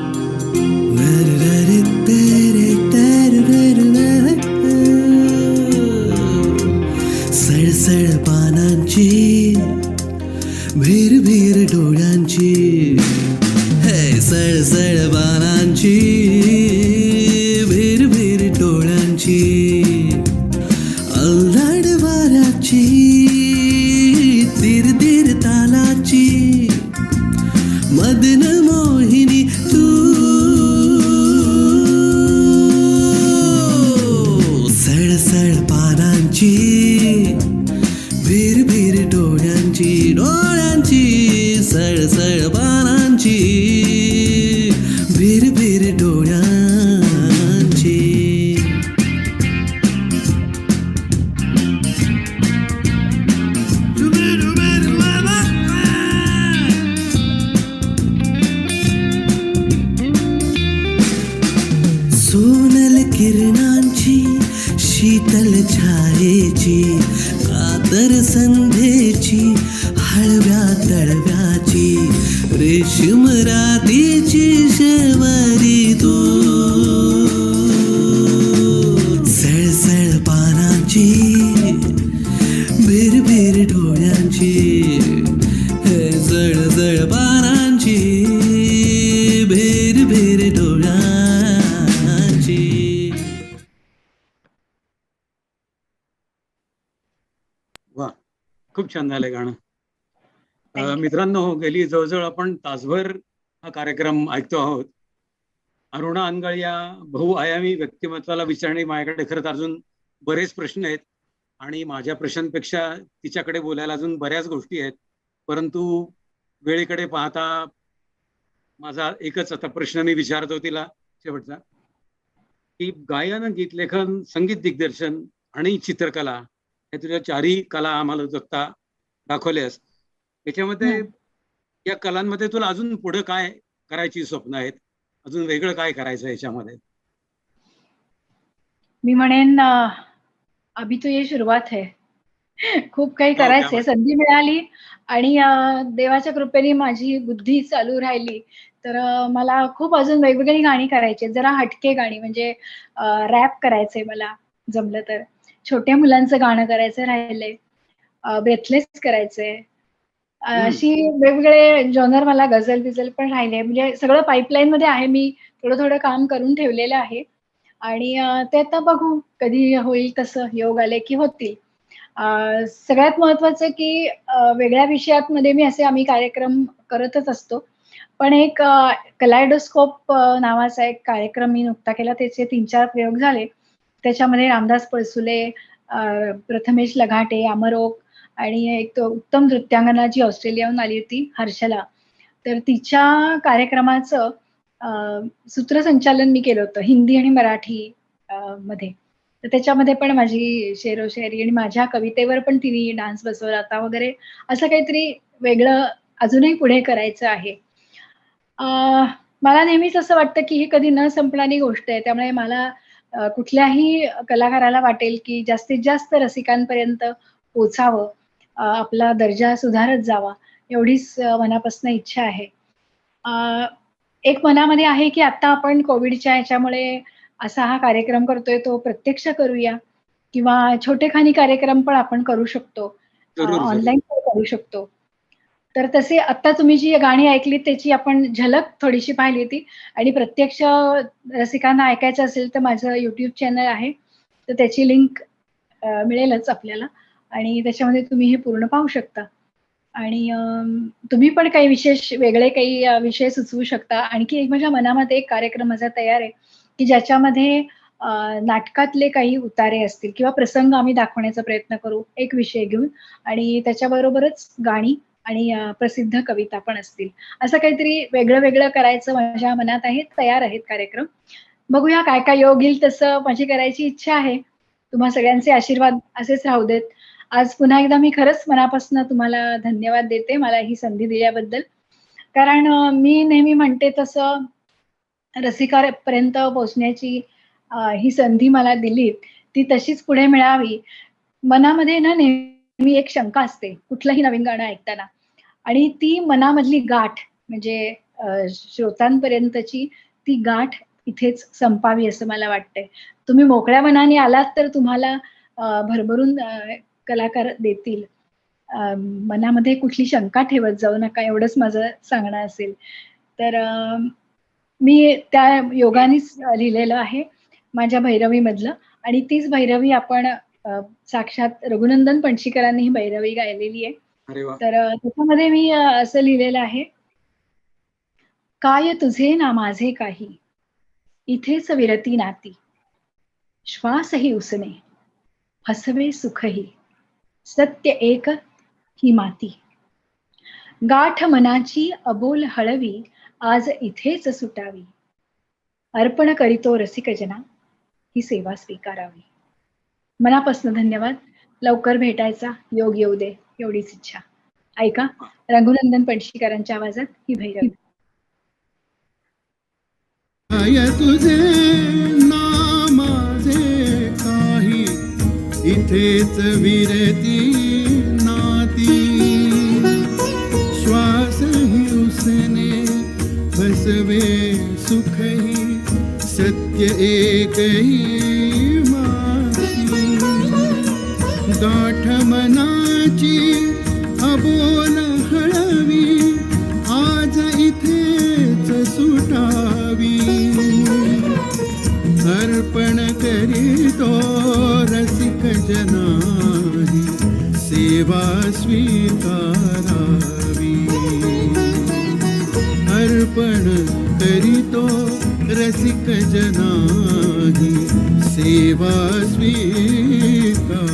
सळसळ पानांची, भिरभिर डोळ्यांची, हे सळसळ पानांची, भिरभिर डोळ्यांची, अल्लड वाऱ्याची, धीर धीर तालाची, मदन मोहिनी तू, सळसळ पानांची, भिरभिर डोळ्यांची, डोळ्यांची, सळसळ पानांची, भिरभिर डोळ्यांची. सोनल किरणांची, शीतल छायेची, कातर संध्येची, हळव्या तळव्याची, रेशीम रातीची शेवरी तू, सळसळ पानांची, भिरभिर डोळ्यांची, हे सळसळ पानांची, भिरभिर डोळ्यांची. वा, खूप छान झालंय गाणं. Thank you. मित्रांनो, गेली जवळजवळ आपण तासभर हा कार्यक्रम ऐकतो आहोत. अरुणा अनगळ या बहुआयामी व्यक्तिमत्वाला विचारणे माझ्याकडे खरं तर अजून बरेच प्रश्न आहेत आणि माझ्या प्रश्नांपेक्षा तिच्याकडे बोलायला अजून बऱ्याच गोष्टी आहेत. परंतु वेळेकडे पाहता माझा एकच आता प्रश्न मी विचारतो तिला शेवटचा, की गायन, गीतलेखन, संगीत दिग्दर्शन आणि चित्रकला हे तुझ्या चारही कला आम्हाला जगता दाखवल्यास. याच्यामध्ये या कलांमध्ये तुला अजून पुढे काय करायची स्वप्न आहेत? अजून वेगळं काय करायचं याच्यामध्ये? मी म्हणेन अभी तो ये शुरुवात है. खूप काही क्या करायचंय. बात. संधी मिळाली आणि देवाच्या कृपेने माझी बुद्धी चालू राहिली, तर मला खूप अजून वेगवेगळी गाणी करायची आहेत. जरा हटके गाणी म्हणजे रॅप करायचंय मला जमलं तर. छोट्या मुलांचं गाणं करायचं राहिलंय. ब्रेथलेस करायचंय. अशी वेगवेगळे जॉनर मला गझल-बिझल पण राहिले. म्हणजे सगळं पाईपलाईनमध्ये आहे. मी थोडं-थोडं काम करून ठेवलेलं आहे आणि ते आता बघू कधी होईल तसं योग आले की होतील. सगळ्यात महत्वाचं की वेगळ्या विषयामध्ये मी असे आम्ही कार्यक्रम करतच असतो. पण एक कलायडोस्कोप नावाचा एक कार्यक्रम मी नुकता केला. त्याचे 3-4 प्रयोग झाले. त्याच्यामध्ये रामदास पळसुले, प्रथमेश लघाटे, अमर ओक आणि एक उत्तम नृत्यांगना जी ऑस्ट्रेलियाहून आली होती, हर्षला. तर तिच्या कार्यक्रमाचं सूत्रसंचालन मी केलं होतं हिंदी आणि मराठी मध्ये. तर त्याच्यामध्ये पण माझी शेरोशायरी आणि माझ्या कवितेवर पण तिने डान्स बसवला होता वगैरे. असं काहीतरी वेगळं अजूनही पुढे करायचं आहे. मला नेहमीच असं वाटतं की ही कधी न संपणारी गोष्ट आहे. त्यामुळे मला कुठल्याही कलाकाराला वाटेल की जास्तीत जास्त रसिकांपर्यंत पोहोचावं, आपला दर्जा सुधारत जावा, एवढीच मनापासून इच्छा आहे. एक मनामध्ये आहे की आता आपण कोविडच्या ह्याच्यामुळे असा हा कार्यक्रम करतोय तो प्रत्यक्ष करूया किंवा छोटेखानी कार्यक्रम पण आपण करू शकतो, जरूर. ऑनलाईन पण करू शकतो. तर तसे आता तुम्ही जी गाणी ऐकली त्याची आपण झलक थोडीशी पाहिली होती आणि प्रत्यक्ष रसिकांना ऐकायचं असेल तर माझं YouTube चॅनल आहे. तर त्याची लिंक मिळेलच आपल्याला आणि त्याच्यामध्ये तुम्ही हे पूर्ण पाहू शकता. आणि तुम्ही पण काही विशेष वेगळे काही विषय सुचवू शकता. आणखी एक माझ्या मनामध्ये एक कार्यक्रम माझा तयार आहे की ज्याच्यामध्ये नाटकातले काही उतारे असतील किंवा प्रसंग आम्ही दाखवण्याचा प्रयत्न करू एक विषय घेऊन आणि त्याच्याबरोबरच गाणी आणि प्रसिद्ध कविता पण असतील. असं काहीतरी वेगळं वेगळं करायचं माझ्या मनात आहे. तयार आहेत कार्यक्रम. बघूया काय काय योग येईल तसं माझी करायची इच्छा आहे. तुम्हा सगळ्यांचे आशीर्वाद असेच राहू देत. आज पुन्हा एकदा मी खरंच मनापासून तुम्हाला धन्यवाद देते मला ही संधी दिल्याबद्दल. कारण मी नेहमी म्हणते तसं रसिकापर्यंत पोहोचण्याची ही संधी मला दिली ती तशीच पुढे मिळावी. मनामध्ये ना नेहमी एक शंका असते कुठलंही नवीन गाणं ऐकताना आणि ती मनामधली गाठ म्हणजे श्रोतांपर्यंतची ती गाठ इथेच संपावी असं मला वाटतंय. तुम्ही मोकळ्या मनाने आलात तर तुम्हाला भरभरून कलाकार देतील. मनामध्ये कुठली शंका ठेवत जाऊ नका एवढंच माझं सांगणं असेल. तर मी त्या योगानेच लिहिलेलं आहे माझ्या भैरवीमधलं आणि तीच भैरवी आपण साक्षात रघुनंदन पणशीकरांनी ही भैरवी गायलेली आहे. अरे वा. तर त्याच्यामध्ये मी असं लिहिलेलं आहे, काय तुझे ना माझे काही इथेच विरती नाती, श्वासही उसने हसवे सुखही, सत्य एक ही माती. गाठ मनाची अबोल हळवी आज इथेच सुटावी, अर्पण करीतो रसिक जना ही सेवा स्वीकारावी. मनापासून धन्यवाद. लवकर भेटायचा योग येऊ दे एवढीच इच्छा. ऐका रघुनंदन पणशीकरांच्या आवाजात ही भैरवी. काय तुझे ना माझे काही इथेच विरती नाती, श्वासही उसने हसवे सुखही, सत्य एकही माती. गाठ मनाची अबोल हळवी आज इथेच सुटावी, अर्पण करीतो रसिक जनाही सेवा स्वीकारावी, अर्पण करीतो रसिक जनाही सेवा स्वीकारावी.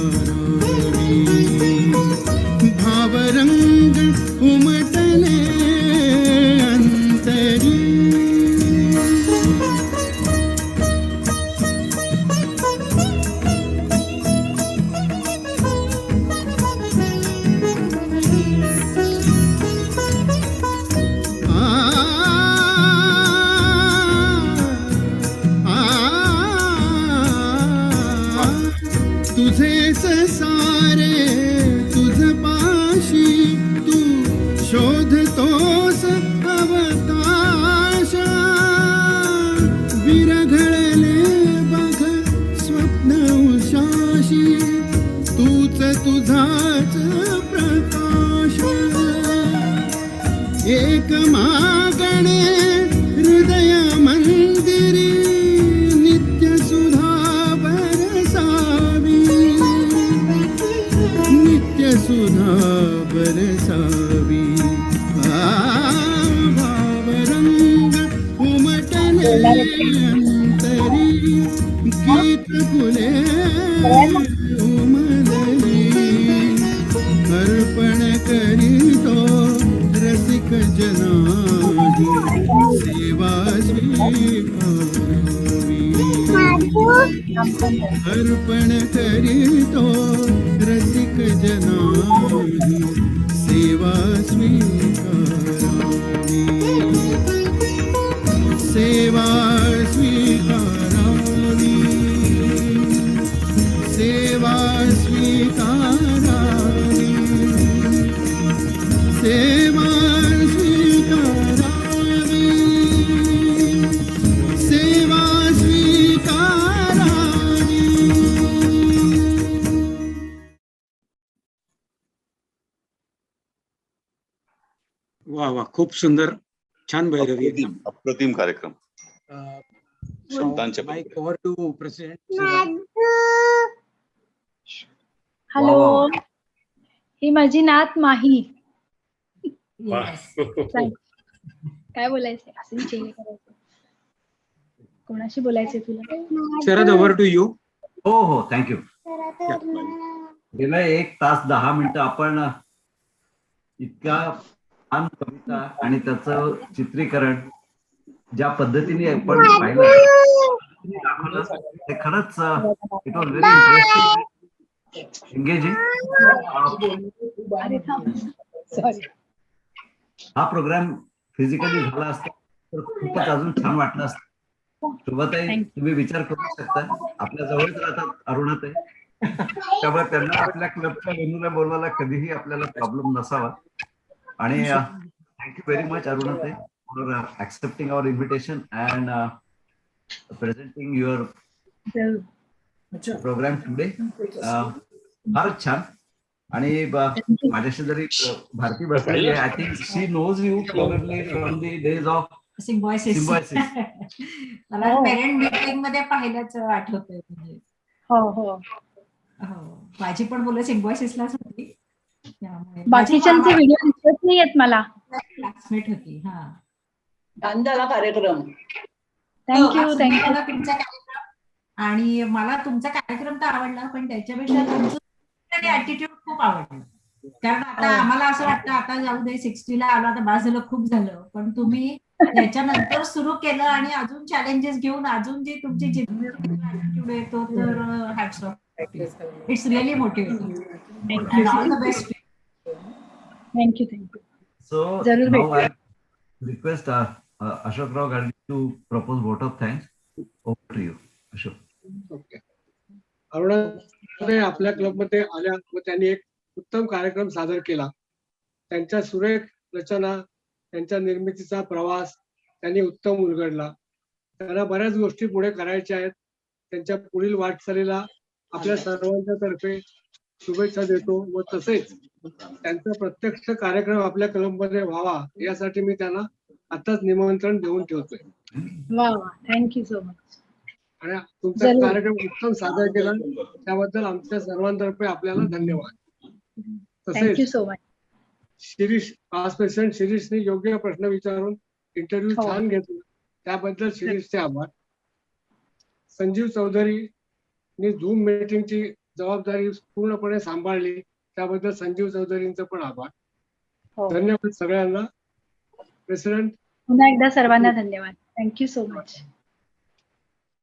भावरंग उमटले अंतरी, तुझे सारे तुझ पाशी तू शोधतोस अवकाश, विरघळले बघ स्वप्न उशाशी, तूच तुझाच प्रकाश. एक मागणे हृदय मंदिरी नित्य सुधा बरसावी, सुधा बरसावी भावरंग उमटले अंतरी गीत फुले उमलली अर्पण करीतो रसिक जनाही सेवा स्वीकारावी अर्पण करीतो रसिक जनाही सेवा स्वीकारावी सेवा स्वीकारावी सेवा स्वीकारावी सेवा स्वीकारावी सेवा स्वीकारावी. वा वा, खूप सुंदर, छान भैरवी. अप्रतिम कार्यक्रम. संतांच्या mic over to president. Hello, ही माझी नात माही. काय बोलायचंय? असं चेंज करायचं. कोणाशी बोलायचंय तुला? Sharad, over to you. हो हो, थँक्यू. गेला 1 तास 10 मिनिटं आपण इतक्या छान कविता आणि त्याचं चित्रीकरण ज्या पद्धतीने आपण पाहिलं दाखवलं ते खरंच it was very interesting, engaging. हा प्रोग्राम फिजिकली झाला असता तर खूपच अजून छान वाटलं असतं. शुभताई, तुम्ही विचार करू शकता, आपल्या जवळच राहतात अरुणाताई, त्यामुळे त्यांना आपल्या क्लबच्या वेन्यूला बोलवायला कधीही आपल्याला प्रॉब्लेम नसावा. आणि thank you very much Arunatai for accepting our invitation and presenting your programme today. फारच छान. आणि माझ्याशी जरी भारती बसलेली आहे, I think she knows you probably from the days of Symbiosis. मला पेरेंट मीटिंग मध्ये पाहिल्याच आठवतंय. म्हणजे हो हो, माझी पण मुलं सिम्बॉयसिसलाच होती, बाकीच्यांचे व्हिडिओ दिसत नाहीयेत मला. क्लासमेट होती. हा, छान झाला कार्यक्रम. Thank you thank you. मला तुमचा कार्यक्रम आणि मला तुमचा कार्यक्रम तर आवडला, पण त्याच्यापेक्षा तुमचं ऍटिट्यूड खूप आवडलं. कारण आता आम्हाला असं वाटतं आता जाऊ दे, 60ला आलो आता बास झालं, खूप झालं. पण तुम्ही त्याच्यानंतर सुरू केलं आणि अजून चॅलेंजेस घेऊन अजून जी तुमची ऍटिट्यूड येतो, तर hats off. It's really motivating. All the best. Thank you thank you. So now I request Ashok Rao Gadge to propose vote of thanks. Over to you, Ashok. Okay. Aruna आपल्या क्लबमध्ये आल्या व त्यांनी एक उत्तम कार्यक्रम सादर केला. त्यांच्या सुरेख रचना, त्यांच्या निर्मितीचा प्रवास त्यांनी उत्तम उलगडला. त्यांना बऱ्याच गोष्टी पुढे करायच्या आहेत. त्यांच्या पुढील वाटचालीला आपल्या सर्वांच्या तर्फे शुभेच्छा देतो व तसेच त्यांचा प्रत्यक्ष कार्यक्रम आपल्या क्लबमध्ये व्हावा यासाठी मी त्यांना आताच निमंत्रण देऊन ठेवतोय. वा वा, थँक्यू सो मच. आणि तुमचा कार्यक्रम उत्तम सादर केला त्याबद्दल आमच्या सर्वांतर्फे आपल्याला धन्यवाद. Thank you so much. Shirish, past president शिरीषने योग्य प्रश्न विचारून इंटरव्ह्यू छान घेतला त्याबद्दल शिरीषचे आभार. संजीव चौधरीने झूम मीटिंगची जबाबदारी पूर्णपणे सांभाळली त्याबद्दल संजीव चौधरींचं पण आभार. धन्यवाद सगळ्यांना. प्रेसिडेंट, पुन्हा एकदा सर्वांना धन्यवाद. Thank you so much.